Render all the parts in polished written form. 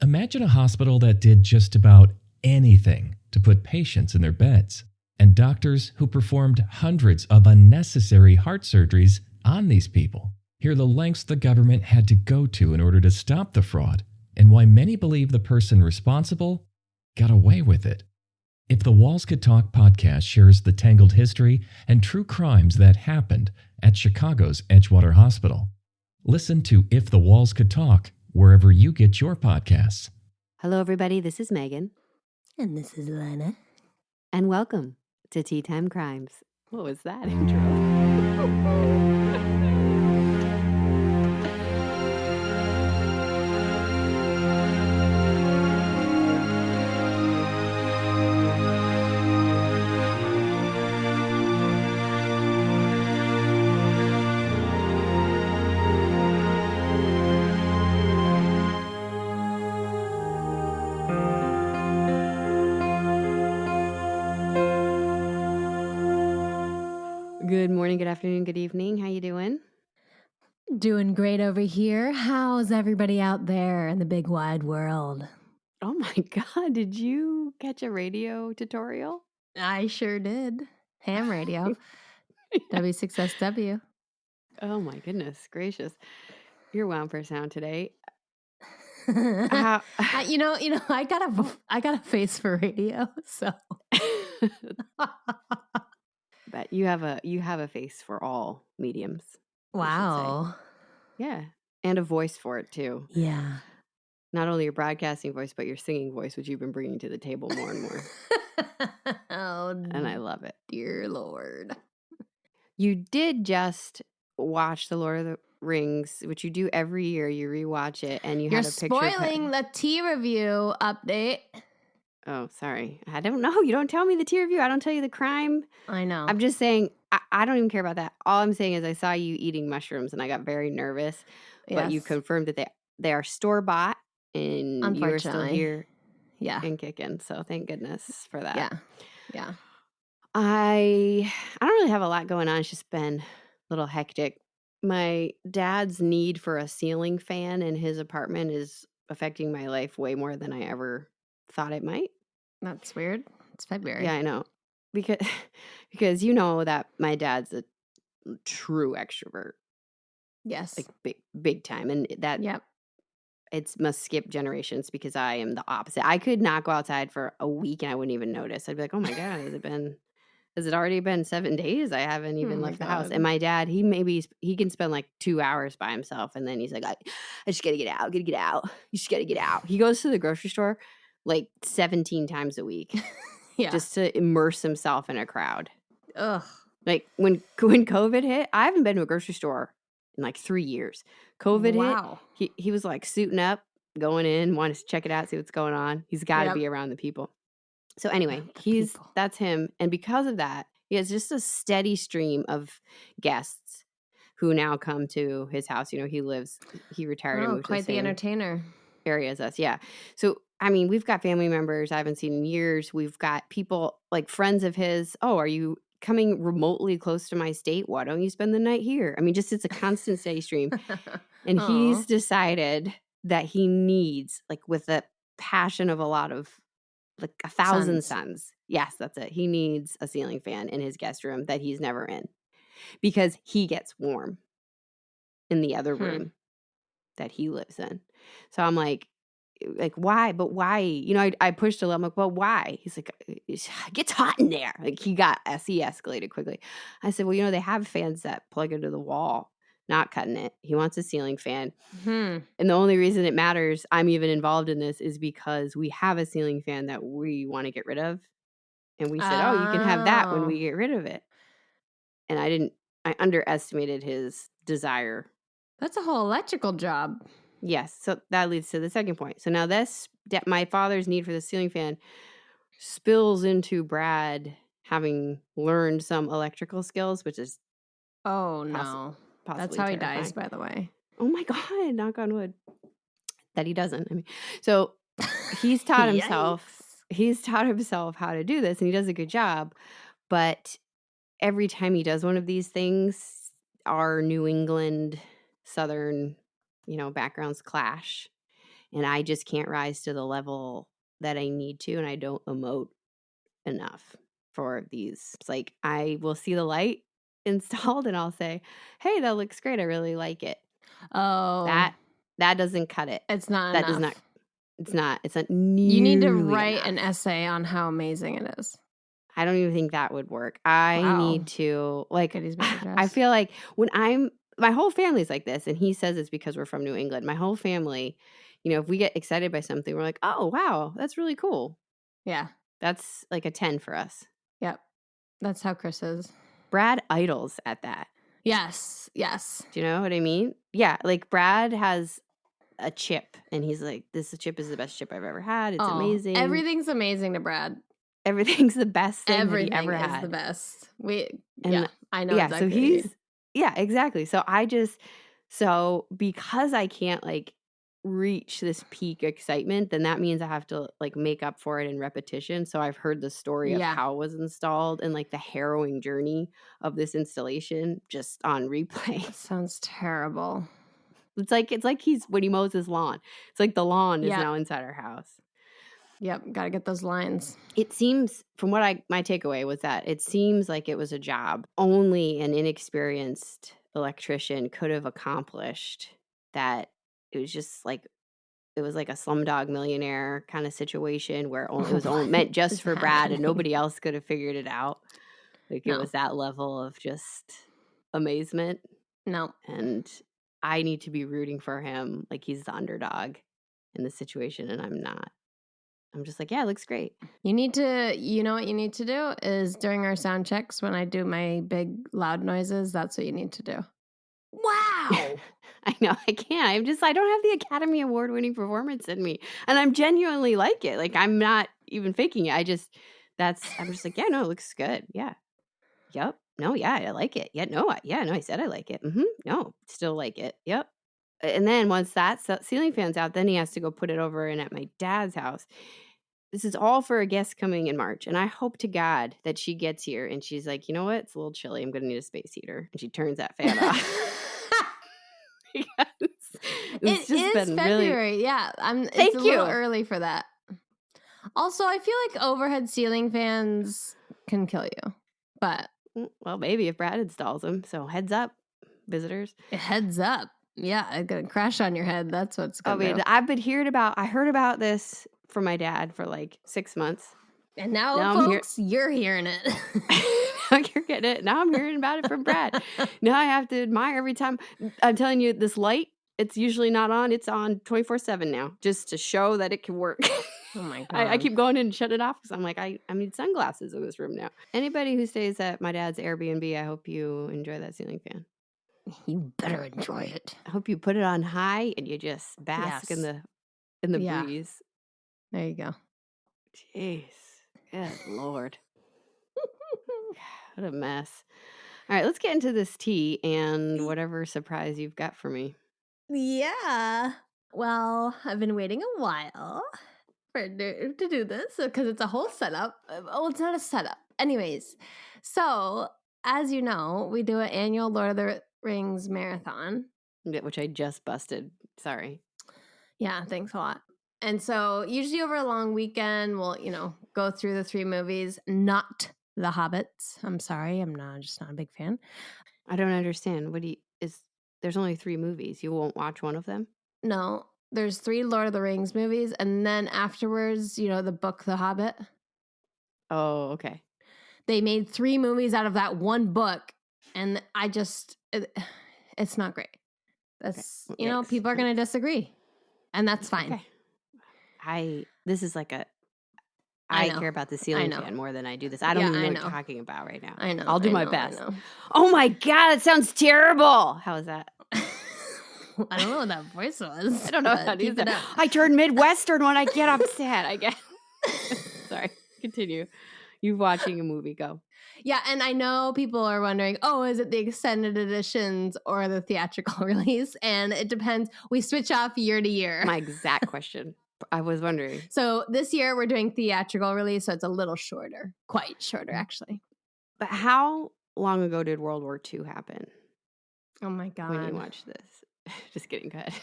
Imagine a hospital that did just about anything to put patients in their beds, and doctors who performed hundreds of unnecessary heart surgeries on these people. Hear the lengths the government had to go to in order to stop the fraud, and why many believe the person responsible got away with it. If the Walls Could Talk podcast shares the tangled history and true crimes that happened at Chicago's Edgewater Hospital. Listen to If the Walls Could Talk wherever you get your podcasts. Hello, everybody. This is Megan. And this is Lana. And welcome to Tea Time Crimes. What was that intro? Good morning, good afternoon, good evening. How you doing? Doing great over here. How's everybody out there in the big wide world? Oh my God, did you catch a radio tutorial? I sure did. Ham radio. W6SW. Oh my goodness gracious. You're wound for sound today. I got a face for radio, so But you have a face for all mediums. wow. Yeah. And a voice for it too. Yeah. Not only your broadcasting voice, but your singing voice, which you've been bringing to the table more and more. Oh, And I love it. dear Lord. You did just watch The Lord of the Rings, which you do every year. You rewatch it, and You're had a picture. spoiling the tea review update. Oh, sorry. I don't know. You don't tell me the tea review. I don't tell you the crime. I know. I'm just saying, I don't even care about that. All I'm saying is I saw you eating mushrooms, and I got very nervous. But you Yes. confirmed that they are store-bought, and you are still Unfortunately. here Yeah. and kicking. So thank goodness for that. Yeah. Yeah. I don't really have a lot going on. It's just been a little hectic. My dad's need for a ceiling fan in his apartment is affecting my life way more than I ever thought it might. That's weird. It's February. Yeah, I know. Because you know that my dad's a true extrovert, Yes. like big time, and that Yep. it must skip generations because I am the opposite. I could not go outside for a week and I wouldn't even notice. I'd be like, "Oh my God, has it already been 7 days? I haven't even my left the house." God. And my dad, he can spend like 2 hours by himself, and then he's like, I just gotta get out, gotta get out. You just gotta get out. He goes to the grocery store like 17 times a week Yeah. just to immerse himself in a crowd. Ugh. Like when COVID hit, I haven't been to a grocery store in like 3 years. COVID Wow. hit, he was like suiting up, going in, wanted to check it out, see what's going on. He's got to Yep. be around the people. So anyway, The people. that's him. And because of that, he has just a steady stream of guests who now come to his house. You know, he retired and Oh, moved to quite the same entertainer. area as us. Yeah. So, I mean, we've got family members I haven't seen in years. We've got people like friends of his. Oh, are you coming remotely close to my state? Why don't you spend the night here? I mean, just it's a constant steady stream. And Aw. he's decided that he needs, like with the passion of a lot of like 1,000 sons. Yes, that's it. He needs a ceiling fan in his guest room that he's never in because he gets warm in the other room that he lives in. So I'm like, why? But why? You know, I pushed a little. I'm like, well, why? He's like, it gets hot in there. Like he escalated quickly. I said, well, you know, they have fans that plug into the wall. Not cutting it. He wants a ceiling fan. And the only reason it matters, I'm even involved in this, is because we have a ceiling fan that we want to get rid of. And we said, oh, you can have that when we get rid of it. And I underestimated his desire. That's a whole electrical job. Yes. So that leads to the second point. So now my father's need for the ceiling fan spills into Brad having learned some electrical skills, which is Oh, no. That's possibly how he terrifying. dies, by the way. Oh my God, knock on wood. That he doesn't. I mean, so he's taught himself. He's taught himself how to do this, and he does a good job. But every time he does one of these things, our New England Southern, backgrounds clash. and I just can't rise to the level that I need to, and I don't emote enough for these. It's like I will see the light installed and I'll say, hey, that looks great, I really like it. Oh, That doesn't cut it. it's not That enough. does not, it's not nearly You need to write enough. an essay on how amazing it is. I don't even think that would work. I need to, like, Get his manager I dress. feel like when my whole family's like this, and he says it's because we're from New England. My whole family, if we get excited by something, we're like, oh, wow, that's really cool. Yeah. That's like a 10 for us. Yep. That's how Chris is. Brad idles at that. Yes. Yes. Do you know what I mean? Yeah, like Brad has a chip, and he's like, this chip is the best chip I've ever had. It's amazing. Everything's amazing to Brad. Everything's the best thing that he ever Everything is had. the best. And I know yeah, exactly. so he's yeah, exactly. So because I can't like reach this peak excitement, then that means I have to like make up for it in repetition. So I've heard the story of how it was installed and like the harrowing journey of this installation just on replay. That sounds terrible. It's like he's when he mows his lawn. It's like the lawn is now inside our house. Yep, got to get those lines. It seems, from what my takeaway was that it seems like it was a job only an inexperienced electrician could have accomplished. That it was just like, it was like a Slumdog Millionaire kind of situation where it was only meant just for Brad and nobody else could have figured it out. Like it was that level of just amazement. No. And I need to be rooting for him like he's the underdog in the situation, and I'm not. I'm just like, yeah, it looks great. You know what you need to do is during our sound checks when I do my big loud noises, that's what you need to do. Wow. I know, I can't. I don't have the Academy Award winning performance in me. And I'm genuinely like it. Like I'm not even faking it. I'm just like, yeah, no, it looks good. Yeah. Yep. No, yeah, I like it. Yeah, no, I said I like it. No, still like it. Yep. And then once that ceiling fan's out, then he has to go put it over in at my dad's house. This is all for a guest coming in March. And I hope to God that she gets here and she's like, you know what? It's a little chilly. I'm going to need a space heater. And she turns that fan off. It is February. Yeah. It's a little early for that. Also, I feel like overhead ceiling fans can kill you. But well, maybe if Brad installs them. So heads up, visitors. Heads up. Yeah, it's going to crash on your head. That's what's going to do. I heard about this from my dad for like 6 months. And now folks, you're hearing it. Now you're getting it. Now I'm hearing about it from Brad. Now I have to admire every time. I'm telling you, this light, it's usually not on. It's on 24/7 now, just to show that it can work. Oh my God. I keep going in and shut it off because I'm like, I need sunglasses in this room now. Anybody who stays at my dad's Airbnb, I hope you enjoy that ceiling fan. You better enjoy it. I hope you put it on high and you just bask in the breeze. There you go. Jeez. Good Lord. What a mess. All right, let's get into this tea and whatever surprise you've got for me. Yeah. Well, I've been waiting a while to do this because it's a whole setup. Oh, it's not a setup. Anyways, so as you know, we do an annual Lord of the Rings marathon. Which I just busted. Sorry. Yeah, thanks a lot. And so usually over a long weekend, we'll, go through the 3 movies, not The Hobbits. I'm sorry. I'm just not a big fan. I don't understand. There's only 3 movies. You won't watch one of them? No, there's 3 Lord of the Rings movies. And then afterwards, the book, The Hobbit. Oh, okay. They made 3 movies out of that one book. And it's not great. That's, okay. People are going to disagree. And that's fine. Okay. I care about the ceiling fan more than I do this. I don't even know what you're talking about right now. I know. I'll do my best. Oh my God, that sounds terrible. How is that? I don't know what that voice was. I don't know how to do that. I turn Midwestern when I get upset, I guess. Sorry, continue. You watching a movie, go. Yeah, and I know people are wondering, is it the extended editions or the theatrical release? And it depends. We switch off year to year. My exact question. I was wondering. So this year we're doing theatrical release, so it's a little shorter. Quite shorter, actually. But how long ago did World War II happen? Oh my God. When you watched this? Just kidding. Go ahead.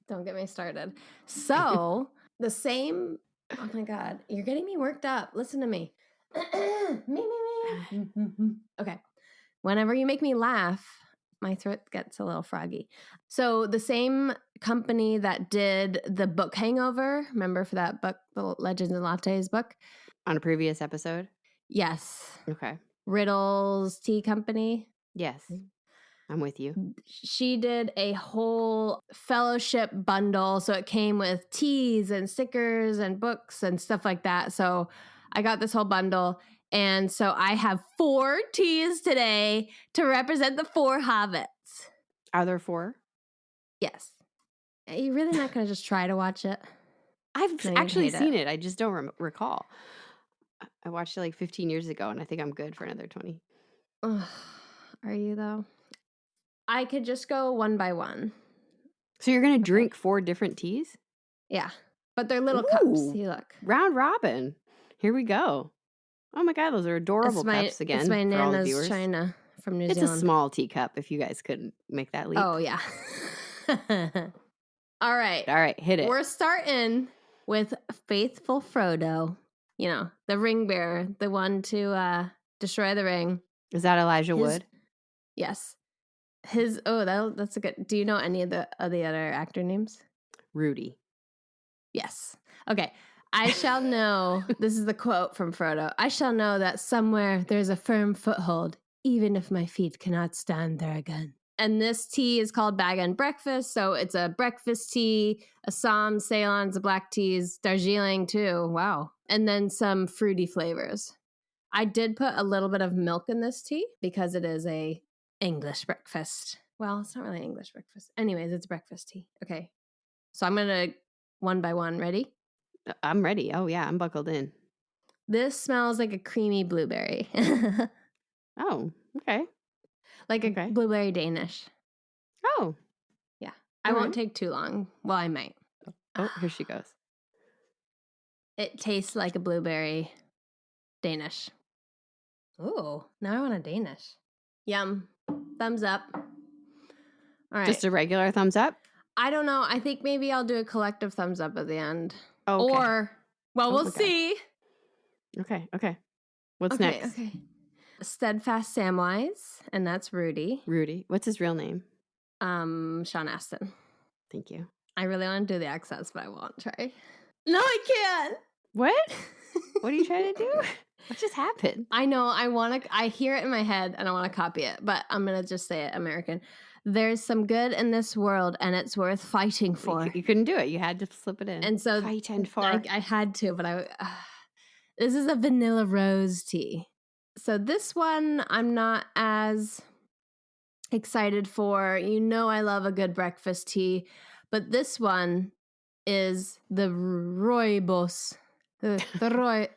Don't get me started. So the same. Oh my God, you're getting me worked up. Listen to me. Me. Okay. Whenever you make me laugh, my throat gets a little froggy. So the same company that did the book Hangover, remember for that book, the Legends and Lattes book? On a previous episode? Yes. Okay. Riddle's Tea Company. Yes. I'm with you. She did a whole fellowship bundle. So it came with teas and stickers and books and stuff like that. So I got this whole bundle. And so I have 4 teas today to represent the 4 hobbits. Are there 4? Yes. You're really not going to just try to watch it? I've No, you'd actually hate seen it. it. I just don't recall. I watched it like 15 years ago, and I think I'm good for another 20. Ugh, are you, though? I could just go one by one. So you're going to drink 4 different teas? Yeah. But they're little cups. Ooh. See, look. Round robin. Here we go. Oh my God, those are adorable cups again. It's my for all the Nana's viewers. China from New It's Zealand. a small teacup if you guys couldn't make that leap. Oh, yeah. All right. All right, hit it. We're starting with faithful Frodo. You know, the ring bearer, the one to destroy the ring. Is that Elijah Wood? Yes. That's a good. Do you know any of the other actor names? Rudy. Yes. Okay. I shall know. This is the quote from Frodo. I shall know that somewhere there's a firm foothold, even if my feet cannot stand there again. And this tea is called Bag and Breakfast. So it's a breakfast tea, Assam, Ceylon, the black teas, Darjeeling too. Wow. And then some fruity flavors. I did put a little bit of milk in this tea because it is a English breakfast. Well, it's not really English breakfast. Anyways, it's breakfast tea. Okay. So I'm going to one by one. Ready? I'm ready. Oh, yeah, I'm buckled in. This smells like a creamy blueberry. Oh, okay. Like a blueberry Danish. Oh. Yeah. I won't take too long. Well, I might. Oh, here she goes. It tastes like a blueberry Danish. Ooh, now I want a Danish. Yum. Thumbs up. All right. Just a regular thumbs up? I don't know. I think maybe I'll do a collective thumbs up at the end. Oh, okay. Or, well, we'll see. Okay. What's next? Okay. Steadfast Samwise, and that's Rudy. Rudy. What's his real name? Sean Astin. Thank you. I really want to do the accents, but I won't try. No, I can't. What? What are you trying to do? What just happened? I know. I hear it in my head and I want to copy it, but I'm going to just say it American. There's some good in this world and it's worth fighting for. You couldn't do it. You had to slip it in. And so fighting for. I had to, but this is a vanilla rose tea. So this one I'm not as excited for. You know I love a good breakfast tea, but this one is the rooibos. The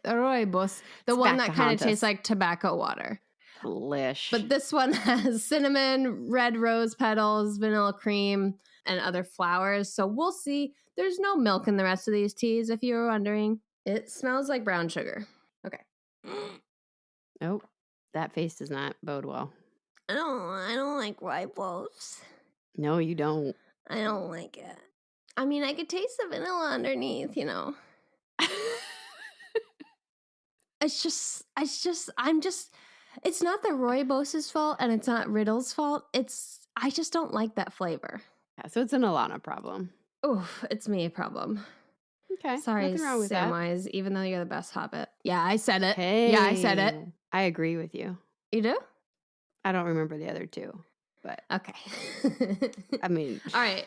rooibos, the one that kind of tastes like tobacco water. Delish. But this one has cinnamon, red rose petals, vanilla cream, and other flowers. So we'll see. There's no milk in the rest of these teas, if you were wondering. It smells like brown sugar. Okay. Oh, that face does not bode well. I don't like rooibos. No, you don't. I don't like it. I mean, I could taste the vanilla underneath, you know. It's not the rooibos' fault and it's not Riddle's fault. I just don't like that flavor. Yeah, so it's an Alana problem. Oof, it's me a problem. Okay. Sorry, nothing wrong with Samwise, even though you're the best hobbit. Yeah, I said it. Hey, yeah, I said it. I agree with you. You do? I don't remember the other two, but okay. I mean, all right.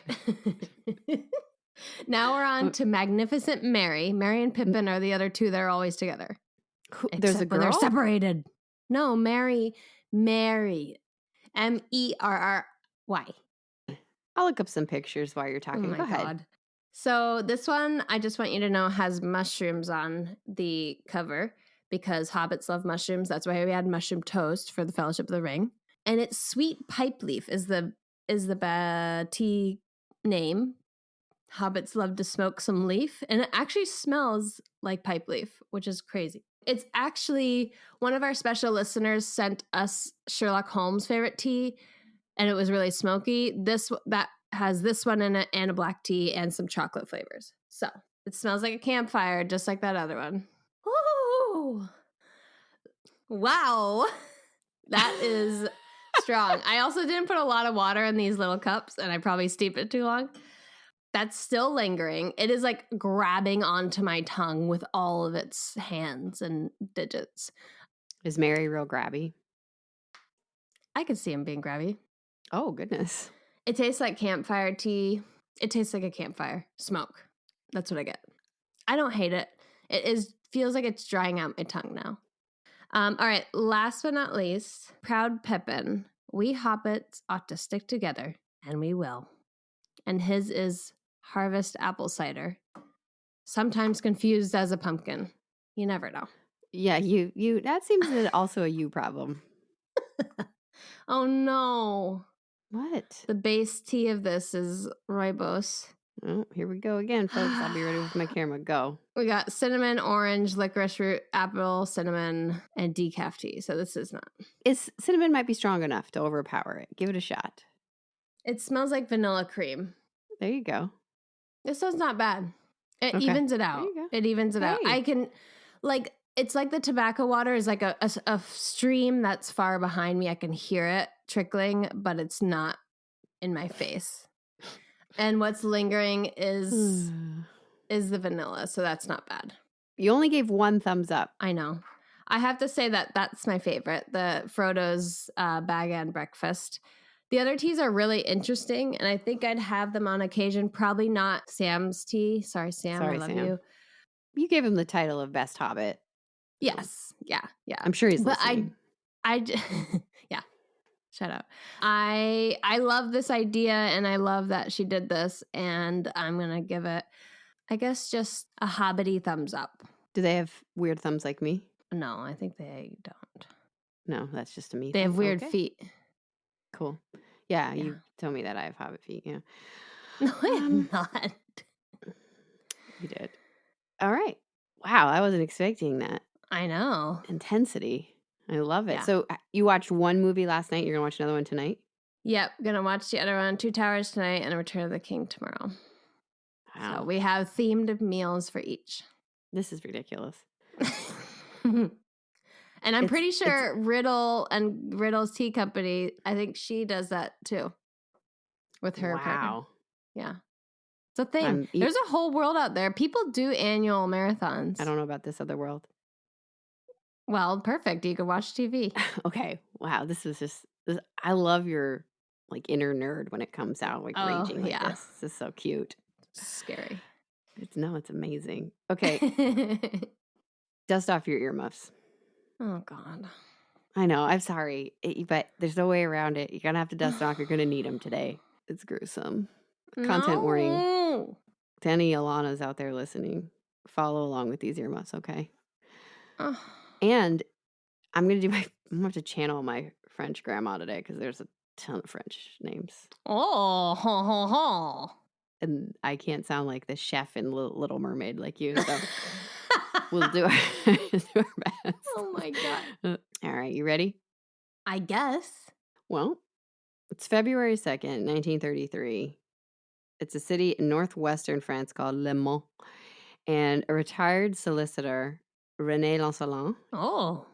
Now we're on to Magnificent Mary. Mary and Pippin are the other two that are always together. There's a girl? When they're separated. No, Mary. Merry. I'll look up some pictures while you're talking. Oh Go ahead. God. So this one, I just want you to know, has mushrooms on the cover because hobbits love mushrooms. That's why we had mushroom toast for the Fellowship of the Ring. And it's Sweet Pipeleaf is the tea name. Hobbits love to smoke some leaf, and it actually smells like pipe leaf, which is crazy. It's actually one of our special listeners sent us Sherlock Holmes' favorite tea, and it was really smoky. That has this one in it and a black tea and some chocolate flavors. So it smells like a campfire, just like that other one. Ooh. Wow. That is strong. I also didn't put a lot of water in these little cups, and I probably steeped it too long. That's still lingering. It is like grabbing onto my tongue with all of its hands and digits. Is Mary real grabby? I could see him being grabby. Oh, goodness. It tastes like campfire tea. It tastes like a campfire smoke. That's what I get. I don't hate it. Feels like it's drying out my tongue now. All right, last but not least, proud Pippin. We hobbits ought to stick together, and we will. And his is harvest apple cider, sometimes confused as a pumpkin. You never know. Yeah, you. That seems also a you problem. Oh no. What? The base tea of this is rooibos. Oh, here we go again, folks. I'll be ready with my camera. Go. We got cinnamon, orange, licorice root, apple, cinnamon, and decaf tea. So this is not. Cinnamon might be strong enough to overpower it. Give it a shot. It smells like vanilla cream. There you go. This one's not bad. It Okay. evens it out. There you go. It evens it out. Hey. I can, like, it's like the tobacco water is like a stream that's far behind me. I can hear it trickling, but it's not in my face. And what's lingering is the vanilla, so that's not bad. You only gave 1 thumbs up. I know. I have to say that that's my favorite, the Frodo's Bag and Breakfast. The other teas are really interesting, and I think I'd have them on occasion. Probably not Sam's tea. Sorry, Sam. Sorry, I love Sam. you. You gave him the title of Best Hobbit. Yes. Yeah. I'm sure he's listening. Yeah. Shut up. I love this idea, and I love that she did this, and I'm going to give it, I guess, just a hobbity thumbs up. Do they have weird thumbs like me? No, I think they don't. No, that's just a me They thing. have weird Okay. feet. Cool. Yeah, Yeah. you told me that I have hobbit feet. Yeah. No, I am not. You did. All right. Wow, I wasn't expecting that I know. intensity. I love it. Yeah. So you watched one movie last night. You're going to watch another one tonight? Yep, gonna watch the other one, Two Towers tonight, and Return of the King tomorrow. Wow. So we have themed meals for each. This is ridiculous. And I'm It's- pretty sure Riddle and Riddle's Tea Company, I think she does that too with her partner. Wow. Yeah. It's a thing. I'm- There's a whole world out there. People do annual marathons. I don't know about this other world. Well, perfect. You can watch TV. Okay. Wow. This is just, I love your like inner nerd when it comes out, like Oh, raging like yeah. this. This is so cute. Scary. It's amazing. Okay. Dust off your earmuffs. Oh, God. I know. I'm sorry, but there's no way around it. You're going to have to dust off. You're going to need them today. It's gruesome. Content warning. No. To any Alanas out there listening, follow along with these earmuffs, okay? Oh. And I'm going to have to channel my French grandma today because there's a ton of French names. Oh, ho, ho, ho. And I can't sound like the chef in Little Mermaid like you, so we'll do our best. Oh my God. All right, you ready? I guess. Well, it's February 2nd, 1933. It's a city in northwestern France called Le Mans. And a retired solicitor, René Lancelot. Oh.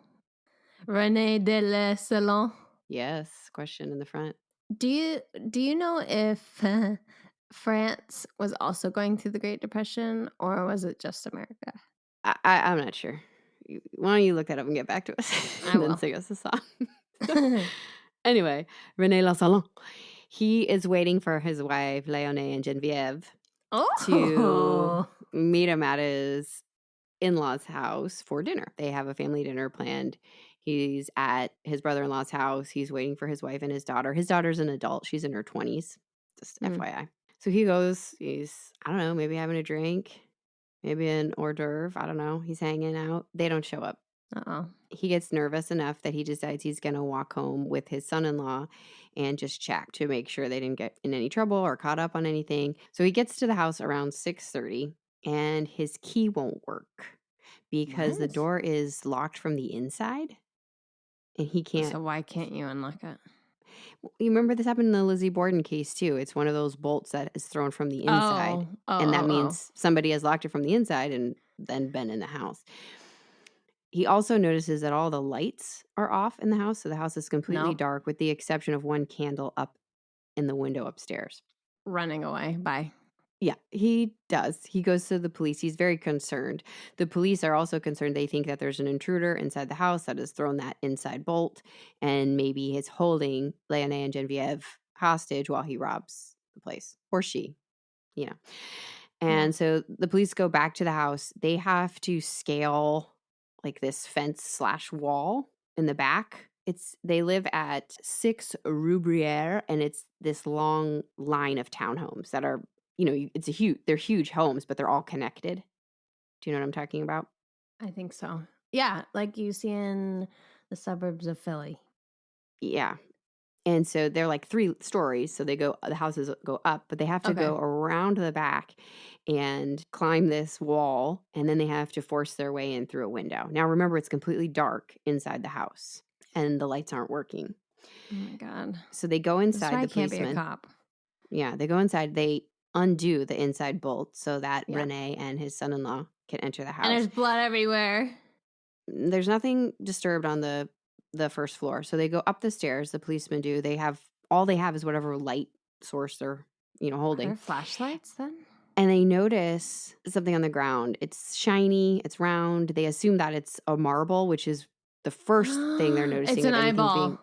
René de Le Salon. Yes, question in the front. Do you know if France was also going through the Great Depression, or was it just America? I'm not sure. Why don't you look that up and get back to us? I And then will. sing us a song. Anyway, René Lancelot. He is waiting for his wife, Léonie and Geneviève, Oh. meet him at his in-laws' house for dinner. They have a family dinner planned. He's at his brother-in-law's house. He's waiting for his wife and his daughter. His daughter's an adult. She's in her 20s. Just Mm. FYI. So he goes, he's, I don't know, maybe having a drink, maybe an hors d'oeuvre. I don't know. He's hanging out. They don't show up. Uh-oh. He gets nervous enough that he decides he's going to walk home with his son-in-law and just check to make sure they didn't get in any trouble or caught up on anything. So he gets to the house around 6:30 and his key won't work because the What? door is locked from the inside and he can't. So why can't you unlock it? You remember this happened in the Lizzie Borden case too. It's one of those bolts that is thrown from the inside. And that means somebody has locked it from the inside and then been in the house. He also notices that all the lights are off in the house. So the house is completely dark with the exception of one candle up in the window upstairs. Running away. Bye. Yeah, he does. He goes to the police. He's very concerned. The police are also concerned. They think that there's an intruder inside the house that has thrown that inside bolt and maybe is holding Leonie and Genevieve hostage while he robs the place. Or she, you know. And so the police go back to the house. They have to scale like this fence / wall in the back. They live at 6 Rue Brière, and it's this long line of townhomes that are, they're huge homes, but they're all connected. Do you know what I'm talking about? I think so. Yeah, like you see in the suburbs of Philly. Yeah. And so they're like 3 stories. So the houses go up, but they have to go around the back and climb this wall. And then they have to force their way in through a window. Now, remember, it's completely dark inside the house and the lights aren't working. Oh my God. So they go inside. That's why the I can't policeman. be a cop. Yeah, they go inside. They undo the inside bolt so that Rene and his son-in-law can enter the house. And there's blood everywhere. There's nothing disturbed on the first floor. So they go up the stairs. The policemen do. All they have is whatever light source they're, holding. Are there flashlights then? And they notice something on the ground. It's shiny. It's round. They assume that it's a marble, which is the first thing they're noticing. It's an eyeball.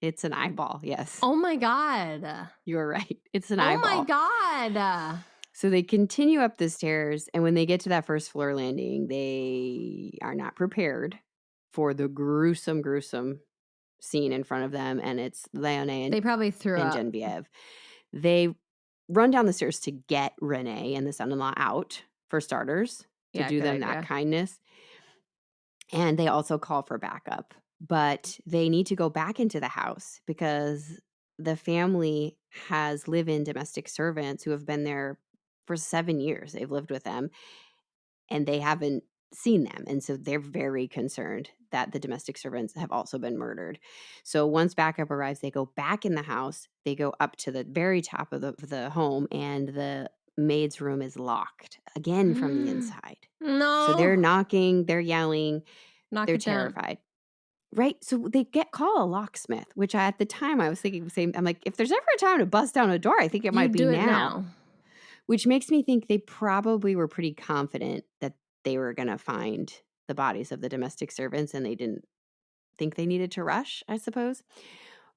It's an eyeball, yes. Oh my God. You're right. It's an eyeball. Oh my God. So they continue up the stairs, and when they get to that first floor landing, they are not prepared for the gruesome scene in front of them, and it's Leonie and they probably threw up. Genevieve. They run down the stairs to get Rene and the son-in-law out, for starters, to do them that kindness. And they also call for backup. But they need to go back into the house because the family has live-in domestic servants who have been there for 7 years. They've lived with them, and they haven't seen them. And so they're very concerned that the domestic servants have also been murdered. So once backup arrives, they go back in the house. They go up to the very top of the home, and the maid's room is locked again from the inside. No. So they're knocking, they're yelling, they're terrified. Right? So they call a locksmith, which at the time I was thinking, I'm like, if there's ever a time to bust down a door, I think it might be now. Which makes me think they probably were pretty confident that they were going to find the bodies of the domestic servants, and they didn't think they needed to rush, I suppose.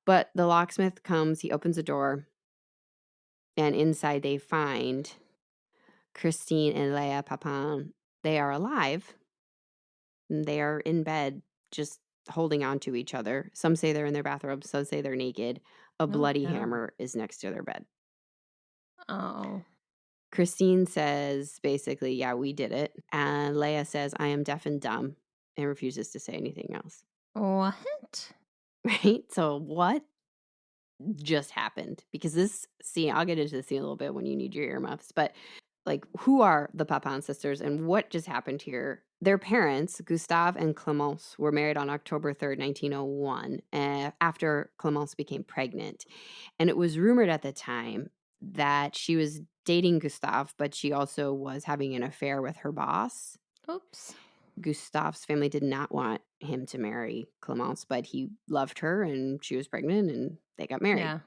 But the locksmith comes, he opens the door, and inside they find Christine and Leah Papin. They are alive. And they are in bed, just holding on to each other. Some say they're in their bathrobes, some say they're naked. A bloody hammer is next to their bed. Oh. Christine says, basically, yeah, we did it. And Leah says, I am deaf and dumb, and refuses to say anything else. What? Right? So what just happened? Because this scene, I'll get into the scene a little bit when you need your earmuffs, but like, who are the Papin sisters and what just happened here? Their parents, Gustave and Clémence, were married on October 3rd, 1901, after Clémence became pregnant. And it was rumored at the time that she was dating Gustave, but she also was having an affair with her boss. Oops. Gustave's family did not want him to marry Clémence, but he loved her and she was pregnant and they got married. Yeah.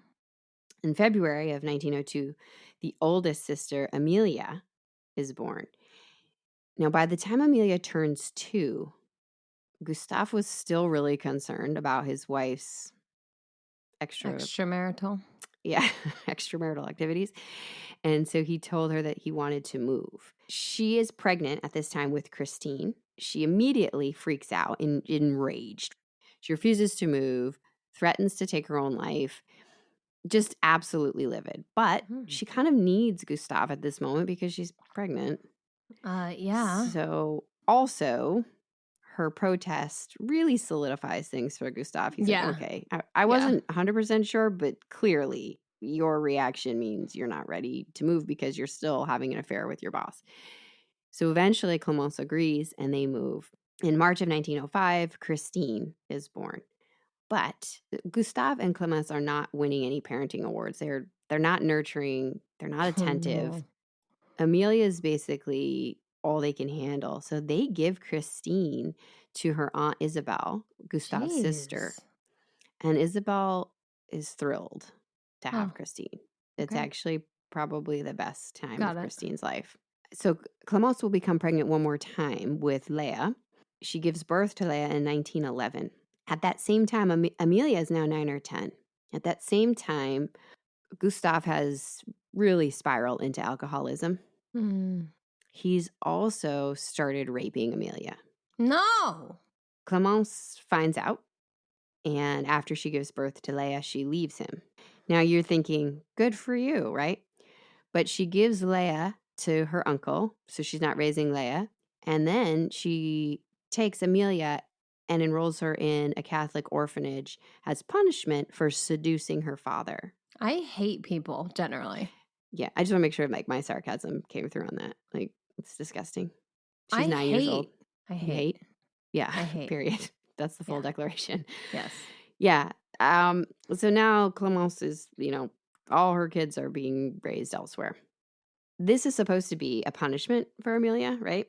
In February of 1902, the oldest sister, Amelia, is born. Now, by the time Amelia turns 2, Gustave was still really concerned about his wife's extramarital activities. And so he told her that he wanted to move. She is pregnant at this time with Christine. She immediately freaks out, enraged. She refuses to move, threatens to take her own life, just absolutely livid. But she kind of needs Gustave at this moment because she's pregnant. Yeah. So also, her protest really solidifies things for Gustave. He's like, okay, I wasn't 100% sure, but clearly your reaction means you're not ready to move because you're still having an affair with your boss. So eventually Clémence agrees and they move. In March of 1905, Christine is born. But Gustave and Clemence are not winning any parenting awards. They're not nurturing. They're not attentive. no. Amelia is basically all they can handle. So they give Christine to her Aunt Isabel, Gustave's sister. Jeez. And Isabel is thrilled to have Oh, Christine. It's okay. actually probably the best time Got of it. Christine's life. So Clemence will become pregnant one more time with Leia. She gives birth to Leia in 1911. At that same time, Amelia is now 9 or 10. At that same time, Gustave has really spiraled into alcoholism. Mm. He's also started raping Amelia. No. Clemence finds out, and after she gives birth to Leia, she leaves him. Now you're thinking, good for you, right? But she gives Leia to her uncle, so she's not raising Leia. And then she takes Amelia and enrolls her in a Catholic orphanage as punishment for seducing her father. I hate people generally. Yeah, I just want to make sure like my sarcasm came through on that. Like, it's disgusting. She's I 9 years old. I You hate. hate? Yeah, I hate. period. That's the full Yeah. declaration. Yes. Yeah. So now Clemence is, all her kids are being raised elsewhere. This is supposed to be a punishment for Amelia, right?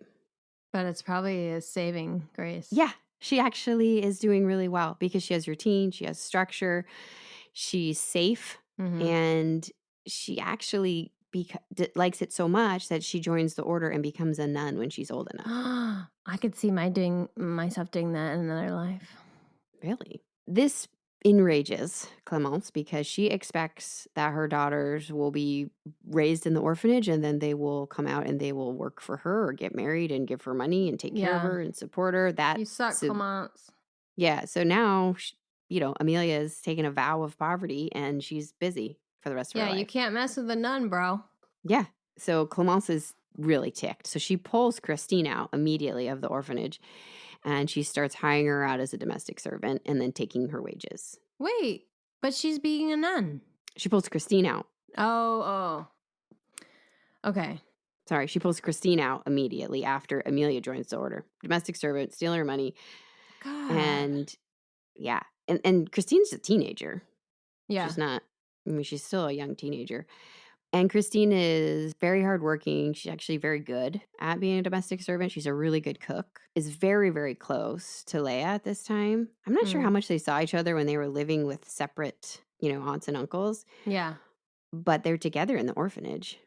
But it's probably a saving grace. Yeah. She actually is doing really well because she has routine, she has structure, she's safe, Mhm. and she actually likes it so much that she joins the order and becomes a nun when she's old enough. I could see myself doing that in another life. Really? This enrages Clemence because she expects that her daughters will be raised in the orphanage and then they will come out and they will work for her or get married and give her money and take care of Yeah. her and support her. You suck, Clemence. Yeah. So now, Amelia is taking a vow of poverty and she's busy for the rest of her Yeah, life. you can't mess with a nun, bro. Yeah. So Clemence is really ticked. So she pulls Christine out immediately of the orphanage and she starts hiring her out as a domestic servant and then taking her wages. Wait, but she's being a nun. She pulls Christine out. Oh. Okay. Sorry, she pulls Christine out immediately after Amelia joins the order. Domestic servant, stealing her money. God. And yeah. And Christine's a teenager. Yeah. She's not, she's still a young teenager. And Christine is very hardworking. She's actually very good at being a domestic servant. She's a really good cook. Is very, very close to Leia at this time. I'm not sure how much they saw each other when they were living with separate, aunts and uncles. Yeah. But they're together in the orphanage.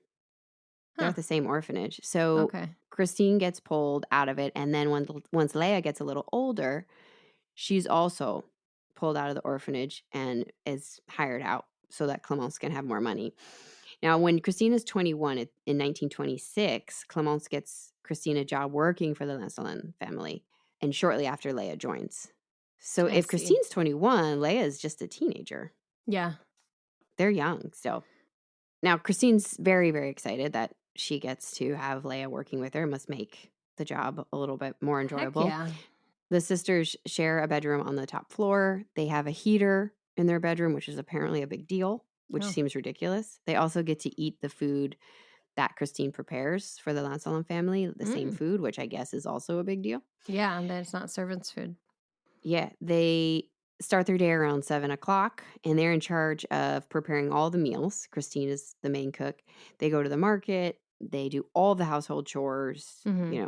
They're at the same orphanage. So Okay. Christine gets pulled out of it. And then once Leia gets a little older, she's also pulled out of the orphanage and is hired out so that Clemence can have more money. Now, when Christine is 21 in 1926, Clemence gets Christine a job working for the Lancelin family. And shortly after, Leia joins. So if Christine's 21, Leia is just a teenager. Yeah. They're young still. Now, Christine's very, very excited that she gets to have Leia working with her. It must make the job a little bit more enjoyable. Heck yeah. The sisters share a bedroom on the top floor. They have a heater in their bedroom, which is apparently a big deal, which seems ridiculous. They also get to eat the food that Christine prepares for the Lancelin family, the same food, which I guess is also a big deal. Yeah, and it's not servants' food. Yeah, they start their day around 7 o'clock, and they're in charge of preparing all the meals. Christine is the main cook. They go to the market. They do all the household chores,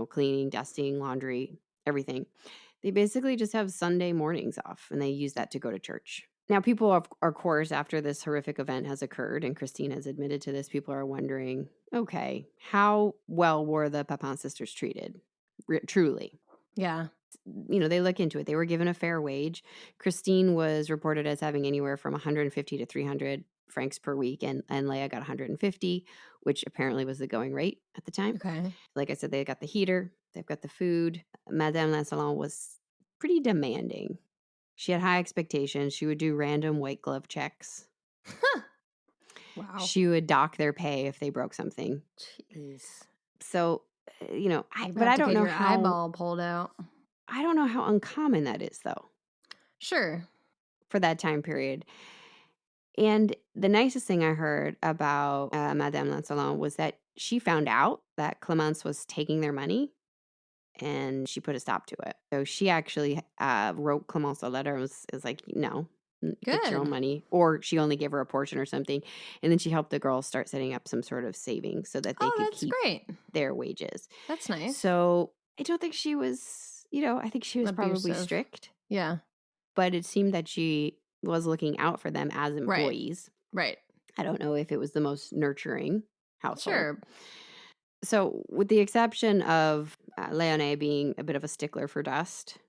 cleaning, dusting, laundry, everything. They basically just have Sunday mornings off, and they use that to go to church. Now, people, of course, after this horrific event has occurred, and Christine has admitted to this, people are wondering, okay, how well were the Papin sisters treated? Truly. Yeah. They look into it. They were given a fair wage. Christine was reported as having anywhere from 150 to 300 francs per week, and Leia got 150, which apparently was the going rate at the time. Okay. Like I said, they got the heater. They've got the food. Madame Lancelin was pretty demanding. She had high expectations. She would do random white glove checks. Wow. She would dock their pay if they broke something. Jeez. So, but I don't know how eyeball pulled out. I don't know how uncommon that is, though. Sure. For that time period. And the nicest thing I heard about Madame Lancelin was that she found out that Clemence was taking their money and she put a stop to it. So she actually wrote Clemence a letter and was like, no, get your own Good. money. Or she only gave her a portion or something. And then she helped the girls start setting up some sort of savings so that they Oh, could that's keep great. their wages. That's nice. So I don't think she was, I think she was probably Abusive. strict, Yeah. but it seemed that she was looking out for them as employees. Right. I don't know if it was the most nurturing household. Sure. So, with the exception of Leonie being a bit of a stickler for dust,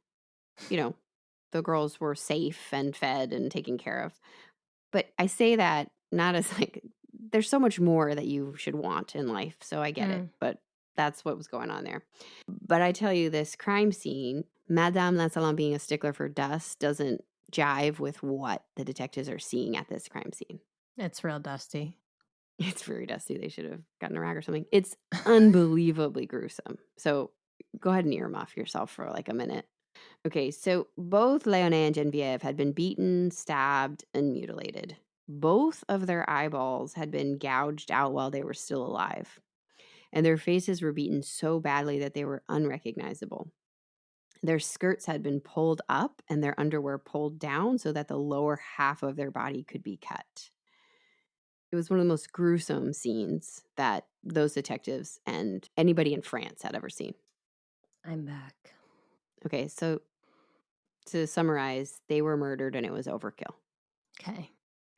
the girls were safe and fed and taken care of. But I say that not as like, there's so much more that you should want in life. So I get it. But that's what was going on there. But I tell you, this crime scene, Madame Lancelot being a stickler for dust doesn't jive with what the detectives are seeing at this crime scene. It's real dusty. It's very dusty. They should have gotten a rag or something. It's unbelievably gruesome. So go ahead and earmuff yourself for like a minute. Okay, so both Leonie and Genevieve had been beaten, stabbed, and mutilated. Both of their eyeballs had been gouged out while they were still alive. And their faces were beaten so badly that they were unrecognizable. Their skirts had been pulled up and their underwear pulled down so that the lower half of their body could be cut. It was one of the most gruesome scenes that those detectives and anybody in France had ever seen. I'm back. Okay, so to summarize, they were murdered and it was overkill. Okay.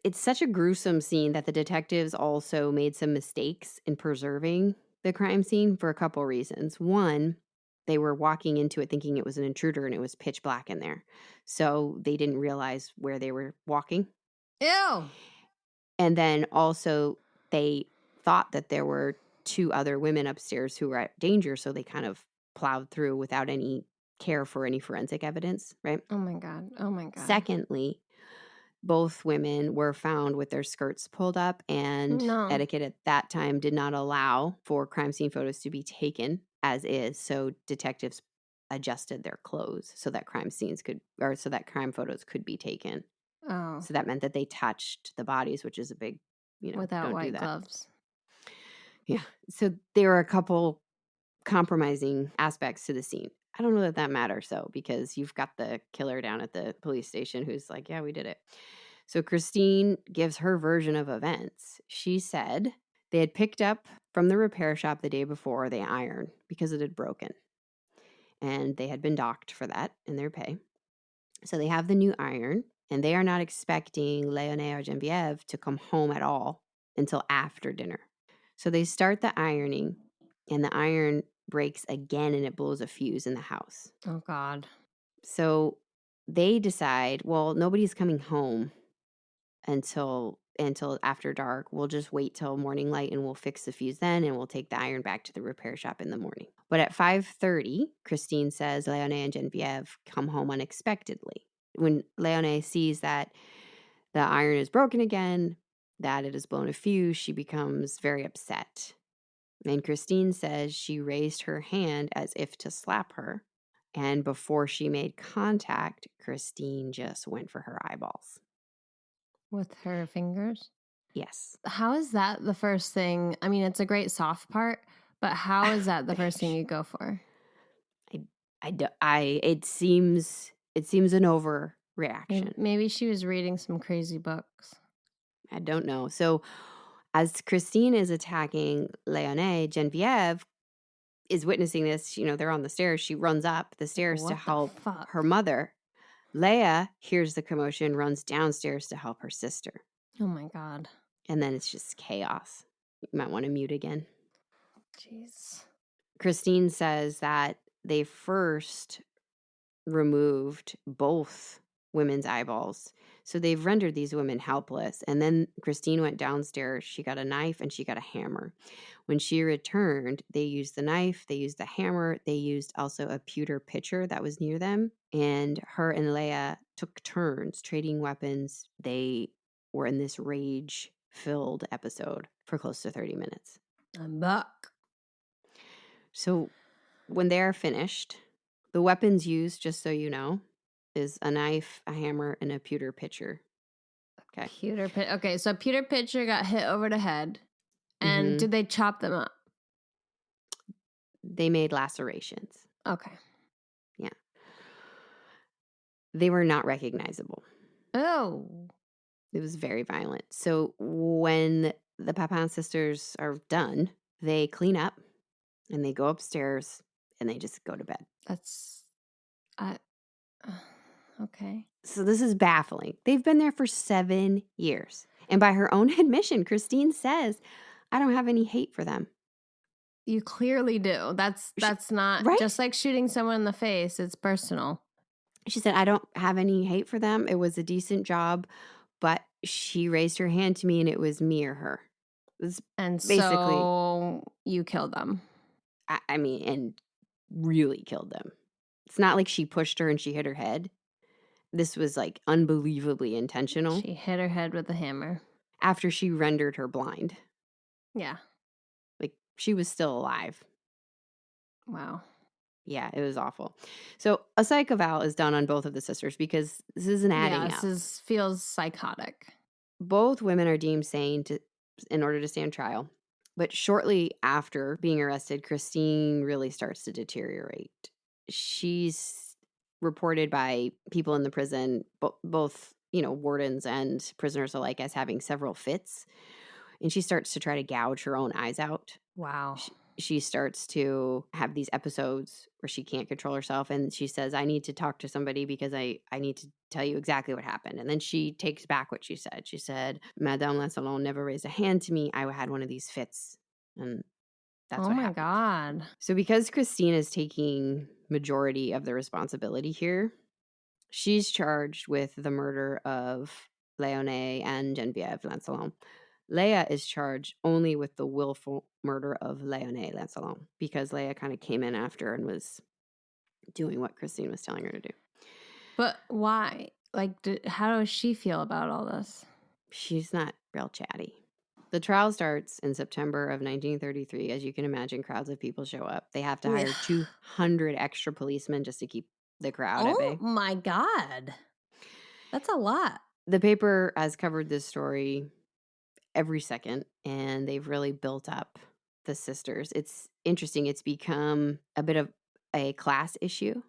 It's such a gruesome scene that the detectives also made some mistakes in preserving the crime scene for a couple reasons. One, they were walking into it thinking it was an intruder and it was pitch black in there. So they didn't realize where they were walking. Ew. And then also they thought that there were 2 other women upstairs who were at danger. So they kind of plowed through without any care for any forensic evidence, right? Oh my God. Oh my God. Secondly, both women were found with their skirts pulled up, and etiquette at that time did not allow for crime scene photos to be taken as is. So detectives adjusted their clothes so that crime photos could be taken. Oh. So that meant that they touched the bodies, which is a big, Without don't white do that. gloves. Yeah. So there were a couple compromising aspects to the scene. I don't know that matters, though, because you've got the killer down at the police station who's like, yeah, we did it. So Christine gives her version of events. She said they had picked up from the repair shop the day before the iron because it had broken. And they had been docked for that in their pay. So they have the new iron, and they are not expecting Leonie or Genevieve to come home at all until after dinner. So they start the ironing, and the iron breaks again and it blows a fuse in the house. Oh God. So they decide, well, nobody's coming home until after dark. We'll just wait till morning light and we'll fix the fuse then, and we'll take the iron back to the repair shop in the morning. But at 5:30, Christine says Leonie and Genevieve come home unexpectedly. When Leonie sees that the iron is broken again, that it has blown a fuse, she becomes very upset. And Christine says she raised her hand as if to slap her. And before she made contact, Christine just went for her eyeballs. With her fingers? Yes. How is that the first thing? I mean, it's a great soft part, but how is that the first thing you go for? It seems an overreaction. Maybe she was reading some crazy books. I don't know. So as Christine is attacking Leonie, Genevieve is witnessing this. They're on the stairs. She runs up the stairs to help her mother. Leia hears the commotion, runs downstairs to help her sister. Oh my God. And then it's just chaos. You might want to mute again. Jeez. Christine says that they first removed both women's eyeballs. So they've rendered these women helpless. And then Christine went downstairs. She got a knife and she got a hammer. When she returned, they used the knife, they used the hammer, they used also a pewter pitcher that was near them. And her and Leia took turns trading weapons. They were in this rage-filled episode for close to 30 minutes. I'm back. So when they're finished, the weapons used, just so you know, is a knife, a hammer, and a pewter pitcher. Okay. Okay, so pewter pitcher got hit over the head. And did they chop them up? They made lacerations. Okay. Yeah. They were not recognizable. Oh. It was very violent. So when the Papin sisters are done, they clean up and they go upstairs and they just go to bed. That's... okay. So this is baffling. They've been there for 7 years. And by her own admission, Christine says, I don't have any hate for them. You clearly do. That's not... right? Just like shooting someone in the face, it's personal. She said, I don't have any hate for them. It was a decent job, but she raised her hand to me and it was me or her. It was And basically, so you killed them. I mean, and really killed them. It's not like she pushed her and she hit her head. This was like unbelievably intentional. She hit her head with a hammer. After she rendered her blind. Yeah. Like she was still alive. Wow. Yeah, it was awful. So a psych eval is done on both of the sisters because this isn't adding up. Feels psychotic. Both women are deemed sane in order to stand trial. But shortly after being arrested, Christine really starts to deteriorate. She's reported by people in the prison, both, wardens and prisoners alike, as having several fits. And she starts to try to gouge her own eyes out. Wow. She starts to have these episodes where she can't control herself. And she says, I need to talk to somebody because I need to tell you exactly what happened. And then she takes back what she said. She said, Madame Lancelot never raised a hand to me. I had one of these fits. And that's what happened. God. So because Christine is taking majority of the responsibility here, she's charged with the murder of Léonie and Geneviève Lancelot. Leia is charged only with the willful murder of Léonie Lancelot because Leia kind of came in after and was doing what Christine was telling her to do. But why? Like, how does she feel about all this? She's not real chatty. The trial starts in September of 1933. As you can imagine, crowds of people show up. They have to hire 200 extra policemen just to keep the crowd at bay. Oh my God. That's a lot. The paper has covered this story every second, and they've really built up the sisters. It's interesting. It's become a bit of a class issue,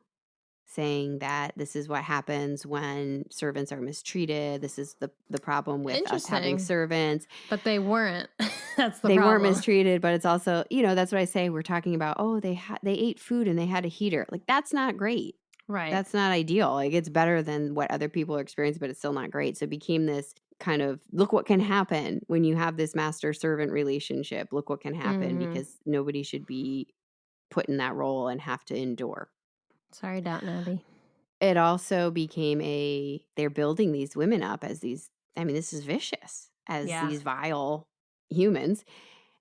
saying that this is what happens when servants are mistreated. This is the problem with us having servants. But they weren't. That's the problem. They weren't mistreated, but it's also, that's what I say. We're talking about, they ate food and they had a heater. Like, that's not great. Right. That's not ideal. Like, it's better than what other people experience, but it's still not great. So it became this kind of, look what can happen when you have this master-servant relationship. Look what can happen, because nobody should be put in that role and have to endure. Sorry, Downton Abbey. It also became they're building these women up as these, this is vicious, as these vile humans.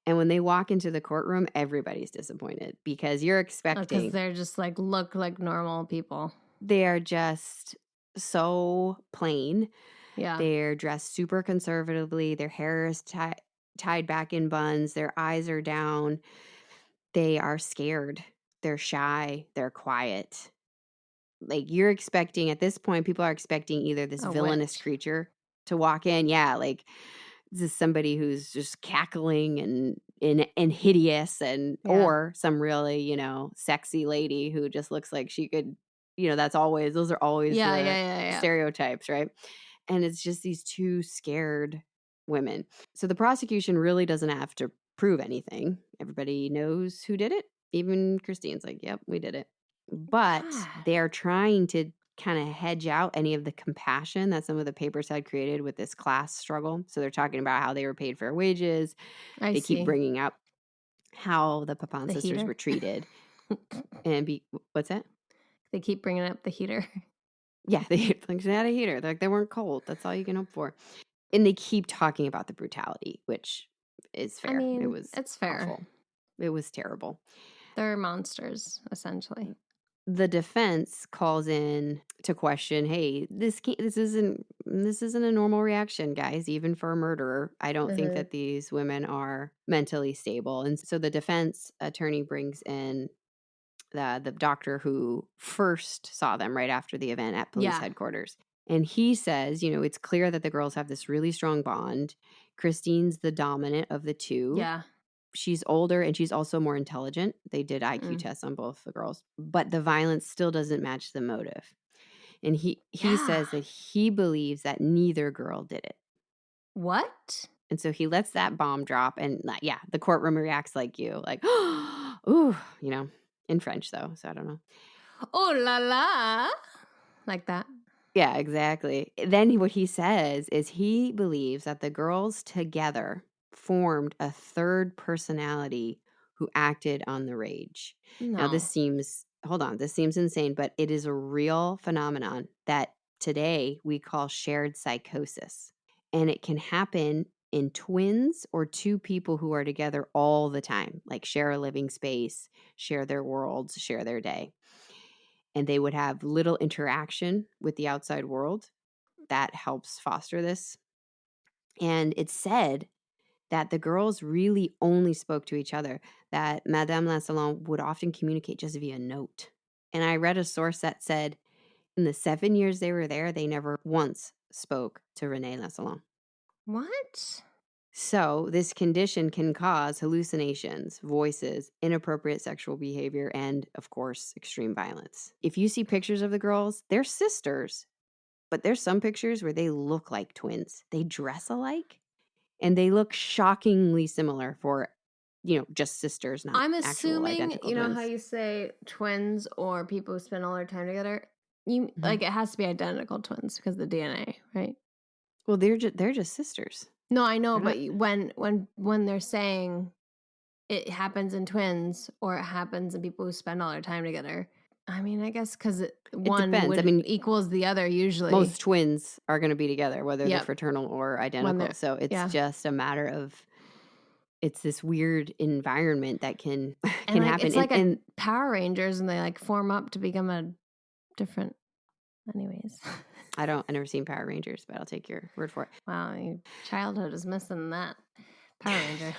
And when they walk into the courtroom, everybody's disappointed because you're expecting. Because they're just look like normal people. They are just so plain. Yeah. They're dressed super conservatively. Their hair is tied back in buns. Their eyes are down. They are scared. They're shy. They're quiet. Like, you're expecting, at this point, people are expecting either this villainous creature to walk in. Yeah, like, this is somebody who's just cackling and hideous, or some really, sexy lady who just looks like she could, those are always the stereotypes, right? And it's just these two scared women. So the prosecution really doesn't have to prove anything. Everybody knows who did it. Even Christine's like, yep, we did it. But they're trying to kind of hedge out any of the compassion that some of the papers had created with this class struggle. So they're talking about how they were paid fair wages. They keep bringing up how the Papin sisters were treated. And what's that? They keep bringing up the heater. Yeah, they had a heater. They weren't cold. That's all you can hope for. And they keep talking about the brutality, which is fair. It's fair. Awful. It was terrible. They're monsters, essentially. The defense calls in to question, hey, this isn't a normal reaction, guys, even for a murderer. I don't think that these women are mentally stable. And so the defense attorney brings in the doctor who first saw them right after the event at police headquarters. And he says, it's clear that the girls have this really strong bond. Christine's the dominant of the two. Yeah. She's older and she's also more intelligent. They did IQ tests on both the girls, but the violence still doesn't match the motive. And he says that he believes that neither girl did it. What? And so he lets that bomb drop, and the courtroom reacts like you, like, ooh, in French though, so I don't know. Oh la la, like that. Yeah, exactly. Then what he says is he believes that the girls together formed a third personality who acted on the rage. Now this seems insane, but it is a real phenomenon that today we call shared psychosis. And it can happen in twins or two people who are together all the time, like share a living space, share their worlds, share their day. And they would have little interaction with the outside world. That helps foster this. And it's said that the girls really only spoke to each other, that Madame Lassalon would often communicate just via note. And I read a source that said in the 7 years they were there, they never once spoke to Renée Lassalon. What? So this condition can cause hallucinations, voices, inappropriate sexual behavior, and, of course, extreme violence. If you see pictures of the girls, they're sisters, but there's some pictures where they look like twins. They dress alike, and they look shockingly similar for, just sisters, not I'm actual assuming, identical you know twins. how you say twins or people who spend all their time together? Like, it has to be identical twins because of the DNA, right? Well, they're just sisters. No, I know, They're but when they're saying it happens in twins or it happens in people who spend all their time together, I mean, I guess because one depends. equals the other usually. Most twins are going to be together, whether they're Yep. fraternal or identical. So it's just a matter of, it's this weird environment that can happen. It's like Power Rangers, and they like form up to become a different. Anyways, I've never seen Power Rangers, but I'll take your word for it. Wow, your childhood is missing that. Power Ranger.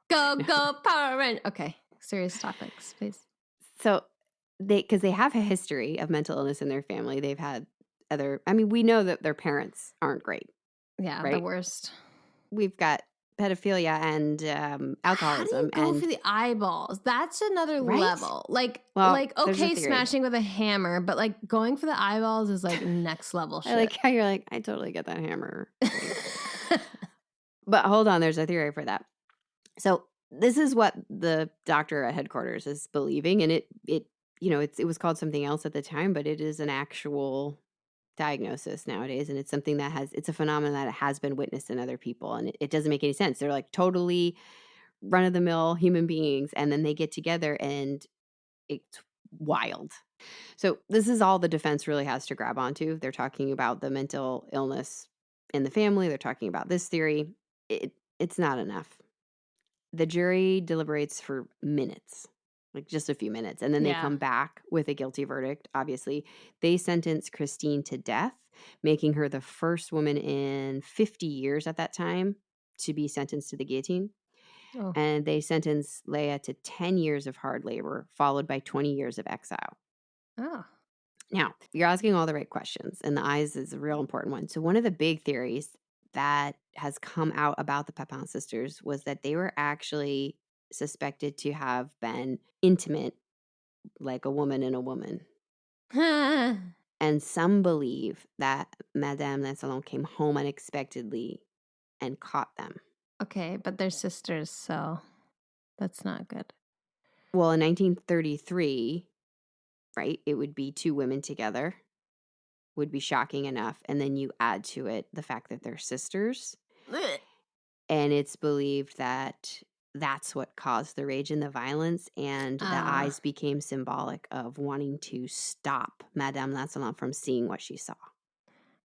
Go Power Ranger. Okay, serious topics, please. So because they have a history of mental illness in their family. They've had we know that their parents aren't great. Yeah, right? The worst. We've got pedophilia and alcoholism. How do you go for the eyeballs? That's another level. Okay, smashing with a hammer, but like going for the eyeballs is like next level shit. I like how you're like, I totally get that hammer. But hold on, there's a theory for that. So this is what the doctor at headquarters is believing, and it was called something else at the time, but it is an actual diagnosis nowadays, and it's something it's a phenomenon that has been witnessed in other people, and it doesn't make any sense. They're like totally run-of-the-mill human beings, and then they get together and it's wild. So this is all the defense really has to grab onto. They're talking about the mental illness in the family. They're talking about this theory. It's not enough. The jury deliberates for minutes, like just a few minutes, and then they come back with a guilty verdict. Obviously, they sentence Christine to death, making her the first woman in 50 years at that time to be sentenced to the guillotine. Oh. And they sentence Leah to 10 years of hard labor, followed by 20 years of exile. Oh. Now, you're asking all the right questions, and the eyes is a real important one. So one of the big theories that has come out about the Papin sisters was that they were actually suspected to have been intimate, like a woman and a woman. And some believe that Madame Lassalon came home unexpectedly and caught them. Okay, but they're sisters, so that's not good. Well, in 1933, right, it would be two women together. Would be shocking enough. And then you add to it the fact that they're sisters. And it's believed that that's what caused the rage and the violence. And the eyes became symbolic of wanting to stop Madame Lassalon from seeing what she saw.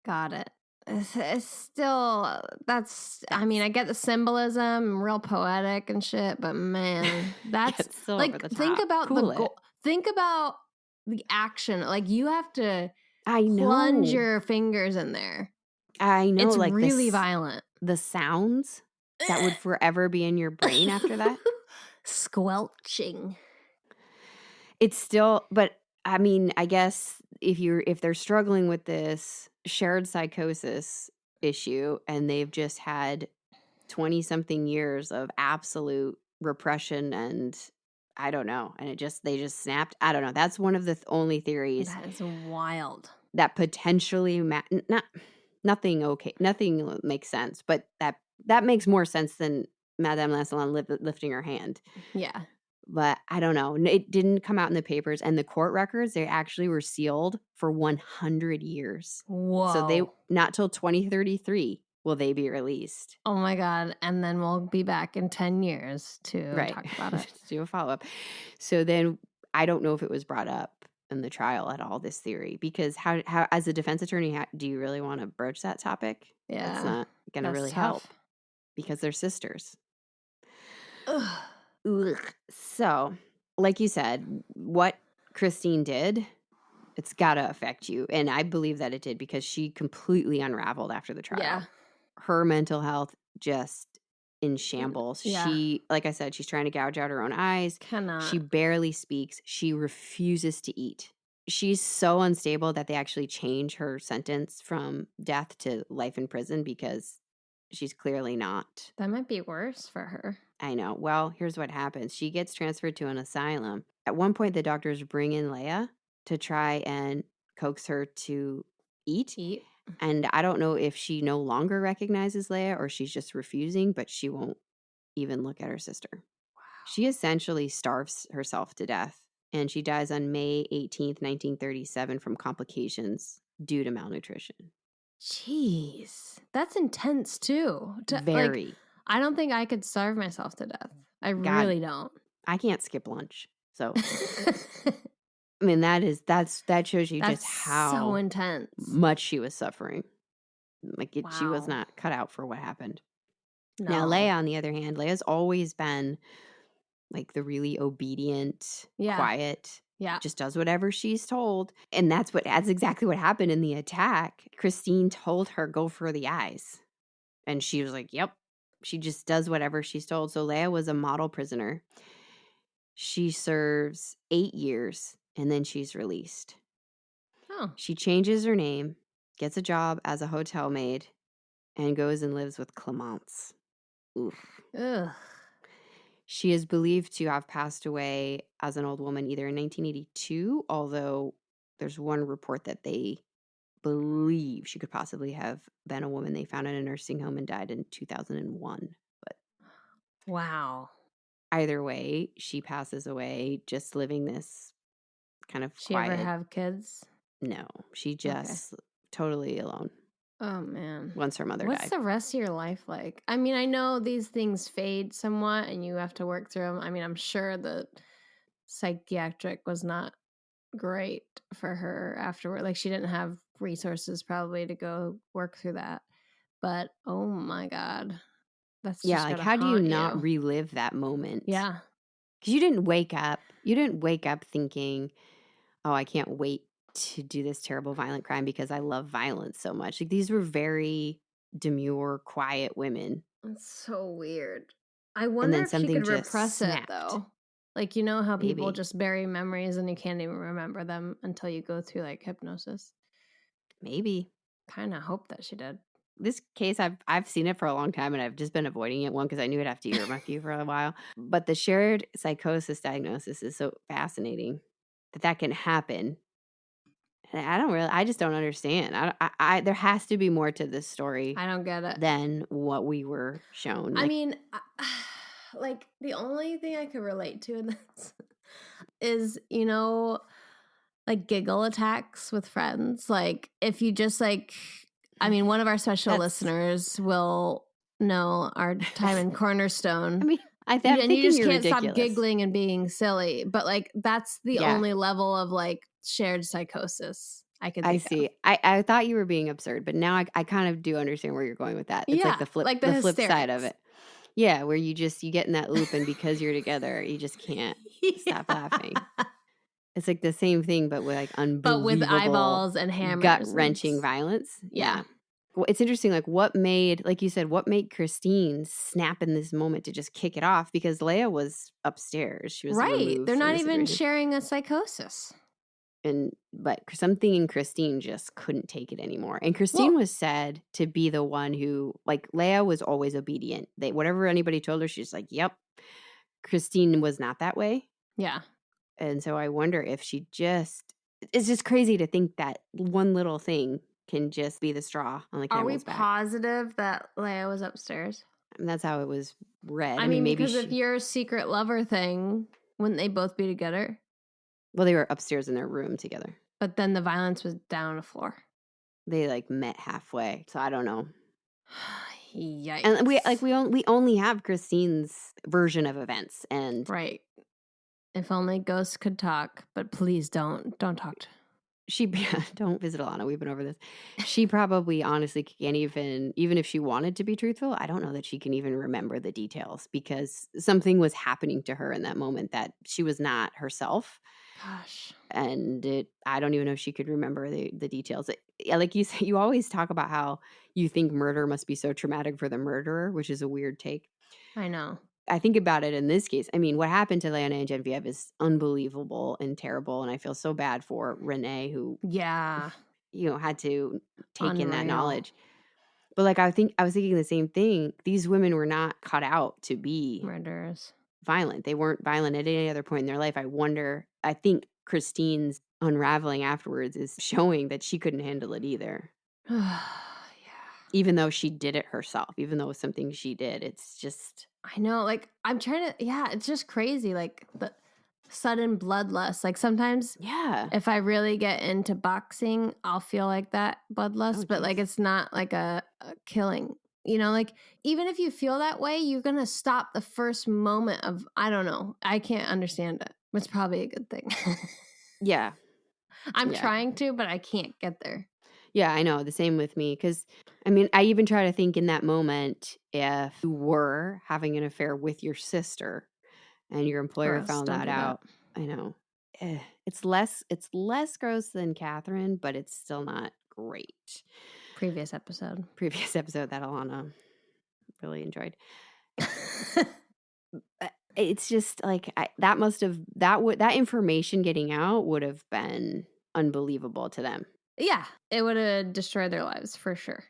Got it. It's still, I mean, I get the symbolism, real poetic and shit, but man, that's still like, over the top. Think about the action. Like you have to know. Plunge your fingers in there. I know. It's like really violent. The sounds that would forever be in your brain after that. Squelching. It's still, but I mean, I guess if they're struggling with this shared psychosis issue and they've just had 20 something years of absolute repression and I don't know. And they just snapped. I don't know. That's one of the only theories That is wild. that potentially nothing makes sense, but that makes more sense than Madame Lassalon lifting her hand. Yeah. But I don't know. It didn't come out in the papers, and the court records, they actually were sealed for 100 years. Whoa. So not till 2033 will they be released. Oh my God. And then we'll be back in 10 years to talk about it. To do a follow-up. So then I don't know if it was brought up in the trial at all, this theory, because how as a defense attorney, do you really want to broach that topic? Yeah. It's not going to really help because they're sisters. Ugh. So, like you said, what Christine did, it's got to affect you. And I believe that it did because she completely unraveled after the trial. Yeah. Her mental health just in shambles. Yeah. She, like I said, she's trying to gouge out her own eyes. Cannot. She barely speaks. She refuses to eat. She's so unstable that they actually change her sentence from death to life in prison because she's clearly not. That might be worse for her. I know. Well, here's what happens. She gets transferred to an asylum. At one point, the doctors bring in Leia to try and coax her to eat. And I don't know if she no longer recognizes Leia or she's just refusing, but she won't even look at her sister. Wow. She essentially starves herself to death. And she dies on May 18th, 1937 from complications due to malnutrition. Jeez. That's intense too. Very. I don't think I could starve myself to death. I really don't. I can't skip lunch. So, I mean, that shows you just how so intense much she was suffering. She was not cut out for what happened. No. Now, Leia, on the other hand, Leia's always been like the really obedient, quiet, just does whatever she's told. And that's exactly what happened in the attack. Christine told her, go for the eyes. And she was like, yep. She just does whatever she's told. So Leia was a model prisoner. She serves 8 years and then she's released. Oh. She changes her name, gets a job as a hotel maid, and goes and lives with Clemence. Oof. Ugh. She is believed to have passed away as an old woman either in 1982, although there's one report that they believe she could possibly have been a woman they found in a nursing home and died in 2001. But wow. Either way, she passes away just living this kind of quiet. She ever have kids? No, she just totally alone. Oh, man. Once her mother died. What's the rest of your life like? I mean, I know these things fade somewhat and you have to work through them. I mean, I'm sure that psychiatric was not great for her afterward. Like, she didn't have resources probably to go work through that. But, oh my God. That's just like, how do you not relive that moment? Yeah. Because you didn't wake up thinking, oh, I can't wait to do this terrible violent crime because I love violence so much. Like, these were very demure, quiet women. That's so weird. I wonder if she could repress it, though. Like, you know how people just bury memories and you can't even remember them until you go through, like, hypnosis? Maybe. Kind of hope that she did. This case, I've seen it for a long time and I've just been avoiding it, one, because I knew I'd have to earmark you for a while. But the shared psychosis diagnosis is so fascinating that can happen. And I just don't understand. There has to be more to this story. I don't get it. Than what we were shown. I mean, like, the only thing I could relate to in this is, you know, like giggle attacks with friends. Like, if you just I mean, one of our special listeners will know our time in Cornerstone. I mean, and you just can't stop giggling and being silly. But, like, that's the only level of, like, shared psychosis I can think see. of. I thought you were being absurd, but now I kind of do understand where you're going with that. It's like the flip side of it. Yeah, where you get in that loop, and because you're together, you just can't stop laughing. It's like the same thing, but with, like, unbelievable, but with eyeballs and hammers, gut-wrenching violence. Yeah. Well, it's interesting, like, what made Christine snap in this moment to just kick it off? Because Leia was upstairs. She was removed. They're not even sharing a psychosis. But something in Christine just couldn't take it anymore. And Christine was said to be the one who, like, Leia was always obedient. Whatever anybody told her, she's like, yep. Christine was not that way. Yeah. And so I wonder if she just, it's just crazy to think that one little thing can just be the straw on the Are we camel's back. positive that Leia was upstairs? And that's how it was read. I mean, maybe because if you're a secret lover thing, wouldn't they both be together? Well, they were upstairs in their room together. But then the violence was down on the floor. They like met halfway. So I don't know. Yikes. And we only have Christine's version of events, and right. If only ghosts could talk, but please don't talk to. She don't visit Alana. We've been over this. She probably honestly can't even if she wanted to be truthful, I don't know that she can even remember the details because something was happening to her in that moment that she was not herself. Gosh. And I don't even know if she could remember the details. Like you say, you always talk about how you think murder must be so traumatic for the murderer, which is a weird take. I know. I think about it in this case. I mean, what happened to Leona and Genevieve is unbelievable and terrible. And I feel so bad for Renee, who, had to take in that knowledge. But like, I was thinking the same thing. These women were not cut out to be murderers, violent. They weren't violent at any other point in their life. I think Christine's unraveling afterwards is showing that she couldn't handle it either. Yeah. Even though she did it herself, even though it was something she did, it's just... I know, like, I'm trying to, it's just crazy, like, the sudden bloodlust. Like, sometimes, if I really get into boxing, I'll feel like that bloodlust, but, like, it's not, like, a killing, like, even if you feel that way, you're gonna stop the first moment of, I don't know, I can't understand it. It's probably a good thing. Yeah. I'm trying to, but I can't get there. Yeah, I know. The same with me. Because, I mean, I even try to think in that moment, if you were having an affair with your sister and your employer found that out, I know. It's less gross than Catherine, but it's still not great. Previous episode that Alana really enjoyed. It's just like, that information getting out would have been unbelievable to them. Yeah, it would have destroyed their lives for sure.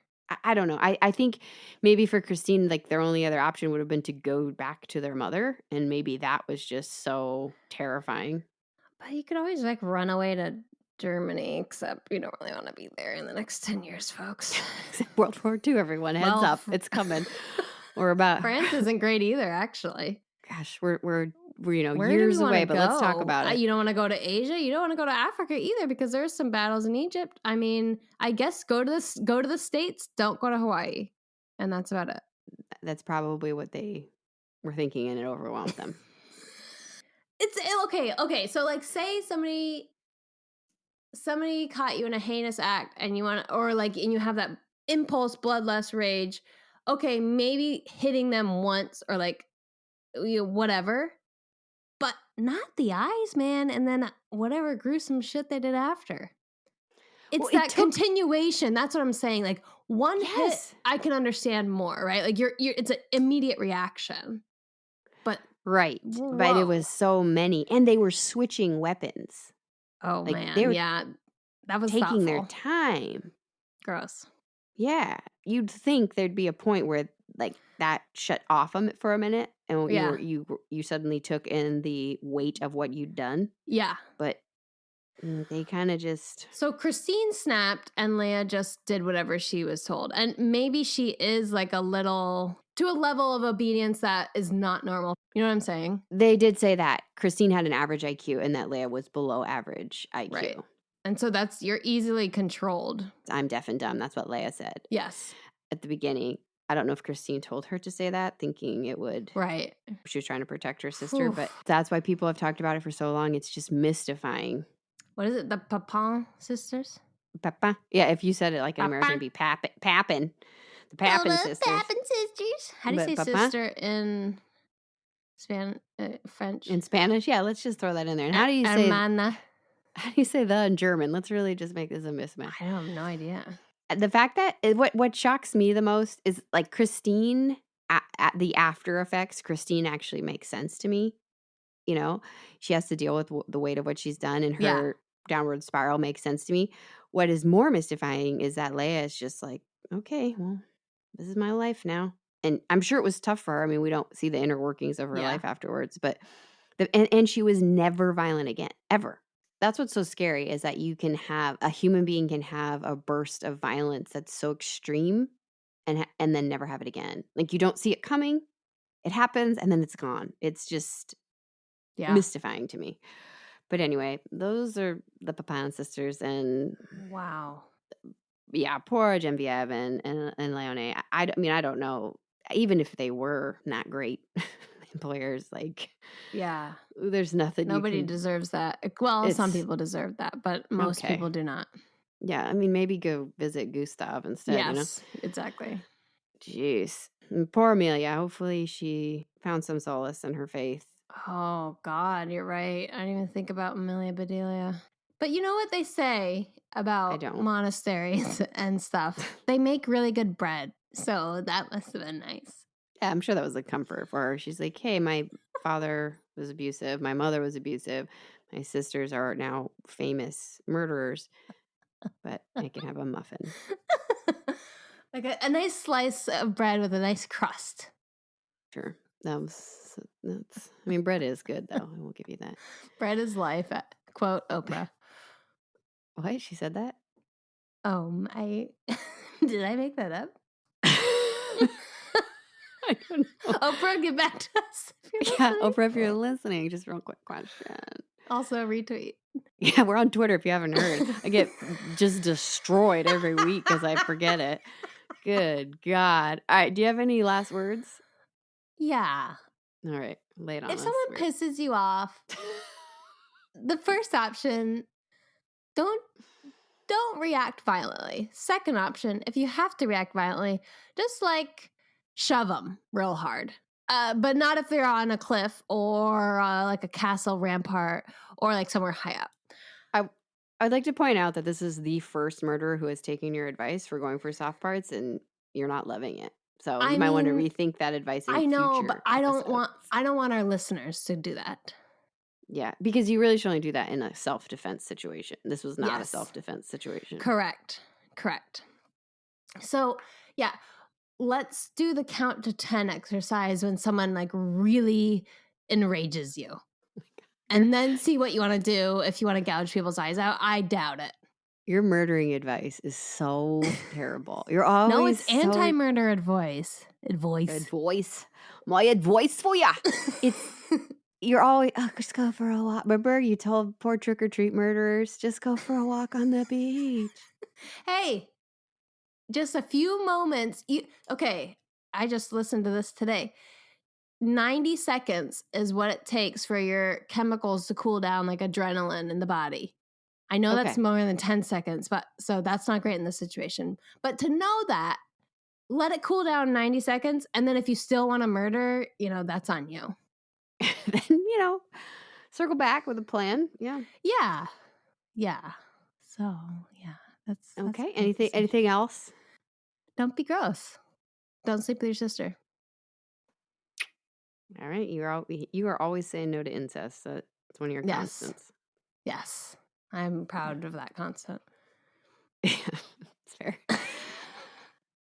I don't know. I think maybe for Christine, like their only other option would have been to go back to their mother. And maybe that was just so terrifying. But you could always like run away to Germany, except you don't really want to be there in the next 10 years, folks. World War II, everyone. Heads up. It's coming. France isn't great either, actually. Gosh, we're years away, but let's talk about it. You don't want to go to Asia. You don't want to go to Africa either because there's some battles in Egypt. I mean, I guess go to the States. Don't go to Hawaii, and that's about it. That's probably what they were thinking, and it overwhelmed them. It's okay. So, like, say somebody caught you in a heinous act, and you and you have that impulse, bloodlust, rage. Okay, maybe hitting them once or like whatever. But not the eyes, man, and then whatever gruesome shit they did after. It's continuation. That's what I'm saying. Like one hit, I can understand more, right? Like it's an immediate reaction. But but it was so many, and they were switching weapons. Oh like, man, they were that was taking their time. Gross. Yeah, you'd think there'd be a point where like that shut off for a minute, and you suddenly took in the weight of what you'd done. Yeah, but they kind of just... So Christine snapped, and Leia just did whatever she was told, and maybe she is like a little to a level of obedience that is not normal. You know what I'm saying? They did say that Christine had an average IQ, and that Leia was below average IQ. Right. And so you're easily controlled. I'm deaf and dumb. That's what Leia said. Yes. At the beginning. I don't know if Christine told her to say that, thinking it would. Right. She was trying to protect her sister, but that's why people have talked about it for so long. It's just mystifying. What is it? The Papin sisters? Papin? Yeah, if you said it like an American, it'd be Papin. The Papin sisters. Papin sisters. How do you say Papin? Sister in French? In Spanish? Yeah, let's just throw that in there. And how do you say... Hermana. How do you say the in German? Let's really just make this a mismatch. I have no idea. The fact that what shocks me the most is like Christine at the after effects. Christine actually makes sense to me. She has to deal with the weight of what she's done, and her downward spiral makes sense to me. What is more mystifying is that Leia is just like, okay, well, this is my life now. And I'm sure it was tough for her. I mean, we don't see the inner workings of her Yeah. life afterwards, but and she was never violent again, ever. That's what's so scary, is that a human being can have a burst of violence that's so extreme and then never have it again. Like, you don't see it coming, it happens, and then it's gone. It's just mystifying to me. But anyway, those are the Papin sisters, and Wow. yeah, poor Genevieve and Leone. I mean, I don't know. Even if they were not great employers, like, Yeah. there's nothing Nobody you can. deserves that. Well, some It's people deserve that, but most okay. people do not. Yeah, I mean, maybe go visit Gustav instead. Yes, exactly. Jeez, and poor Amelia. Hopefully, she found some solace in her faith. Oh God, you're right. I didn't even think about Amelia Bedelia. But you know what they say about don't. monasteries and stuff? They make really good bread. So that must have been nice. Yeah, I'm sure that was a comfort for her. She's like, hey, my father was abusive. My mother was abusive. My sisters are now famous murderers, but I can have a muffin. Like a nice slice of bread with a nice crust. Sure. That's, I mean, bread is good, though. I will give you that. Bread is life, quote Oprah. What? She said that? Did I make that up? I don't know. Oprah, get back to us. Yeah, Oprah, if you're listening, just real quick question. Also, retweet. Yeah, we're on Twitter if you haven't heard. I get just destroyed every week because I forget it. Good God. All right, do you have any last words? Yeah. All right, lay it on If us. someone pisses you off, the first option, don't react violently. Second option, if you have to react violently, just like shove them real hard. But not if they're on a cliff or like a castle rampart or like somewhere high up. I'd like to point out that this is the first murderer who has taken your advice for going for soft parts, and you're not loving it. So you might want to rethink that advice. In I know, future but I don't episodes. want our listeners to do that. Yeah, because you really should only do that in a self-defense situation. This was not a self-defense situation. Correct. So, yeah, let's do the count to 10 exercise when someone like really enrages you. And then see what you want to do if you want to gouge people's eyes out. I doubt it. Your murdering advice is so terrible. You're always No, it's anti-murder advice. Advice. My advice for ya. You're always, just go for a walk. Remember, you told poor trick-or-treat murderers, just go for a walk on the beach. Hey, just a few moments. Okay, I just listened to this today. 90 seconds is what it takes for your chemicals to cool down, like adrenaline in the body. I know that's more than 10 seconds, but so that's not great in this situation. But to know that, let it cool down 90 seconds. And then if you still want to murder, that's on you. Then, circle back with a plan. Yeah. So, yeah, that's okay. Anything else? Don't be gross. Don't sleep with your sister. All right. You are always saying no to incest. So it's one of your constants. Yes. I'm proud of that constant. Yeah, it's fair.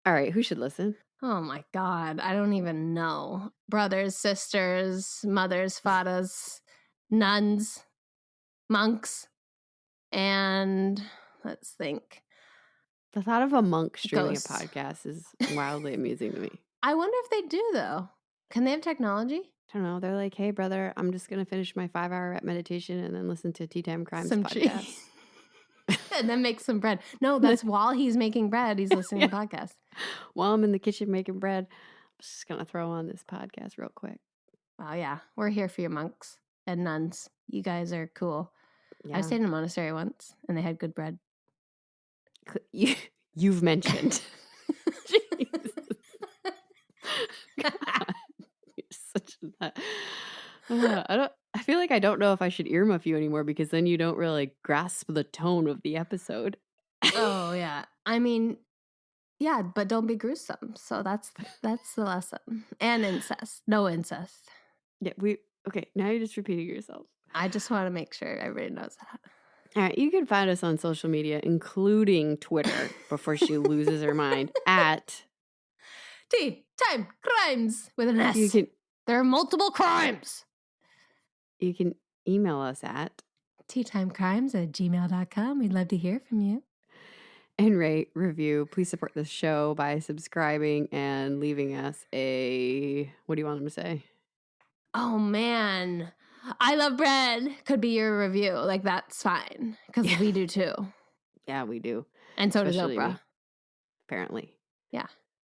All right. Who should listen? Oh my God. I don't even know. Brothers, sisters, mothers, fathers, nuns, monks, and let's think. The thought of a monk streaming a podcast is wildly amusing to me. I wonder if they do, though. Can they have technology? I don't know. They're like, hey, brother, I'm just going to finish my 5-hour meditation and then listen to Tea Time Crimes podcast. And then make some bread. No, that's while he's making bread, he's listening to the podcast. While I'm in the kitchen making bread, I'm just going to throw on this podcast real quick. Oh, yeah. We're here for you, monks and nuns. You guys are cool. Yeah. I stayed in a monastery once, and they had good bread. You've mentioned. Jesus. God. Such a I feel like I don't know if I should earmuff you anymore because then you don't really grasp the tone of the episode. Oh yeah. I mean, yeah, but don't be gruesome. So that's the lesson. And incest. No incest. Yeah, okay, now you're just repeating yourself. I just want to make sure everybody knows that. All right, you can find us on social media, including Twitter, before she loses her mind, at Tea Time Crimes with an S. There are multiple crimes. You can email us at teatimecrimes@gmail.com. We'd love to hear from you. and rate, review. Please support the show by subscribing and leaving us a, what do you want them to say? Oh, man. I love bread. Could be your review. Like, that's fine. Because we do too. Yeah, we do. And so does Especially Oprah. me, apparently. Yeah.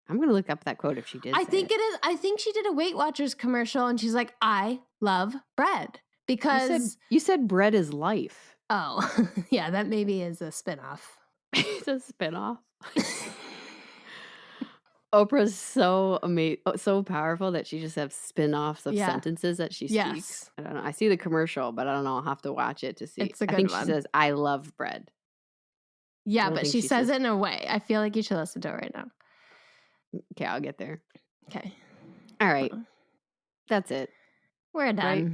I'm going to look up that quote if she did. I think it is. I think she did a Weight Watchers commercial and she's like, I love bread. Because. You said bread is life. Oh, yeah, that maybe is a spinoff. It's a spinoff. Oprah's so amazing, so powerful that she just has spin-offs of sentences that she speaks. I don't know. I see the commercial, but I don't know. I'll have to watch it to see. It's a good I think one. she says, I love bread. Yeah, but she says it in a way. I feel like you should listen to it right now. Okay, I'll get there. Okay. All right. That's it. We're done. Right?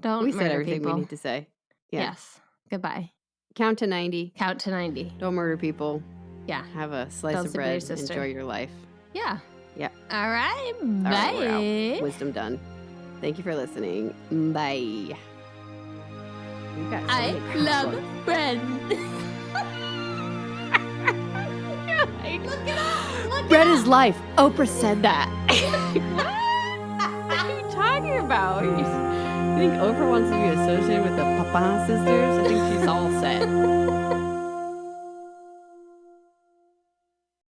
Don't We murder said everything people. we need to say. Yeah. Yes. Goodbye. Count to 90. Count to 90. Don't murder people. Yeah. Have a slice Don't of support your bread. sister. Enjoy your life. Yeah. Yeah. All right. All Bye. right, we're out. Wisdom done. Thank you for listening. Bye. You got so I many love problems. bread. Look it up. Bread is life. Oprah said that. What are you talking about? You think Oprah wants to be associated with the Papin sisters? I think she's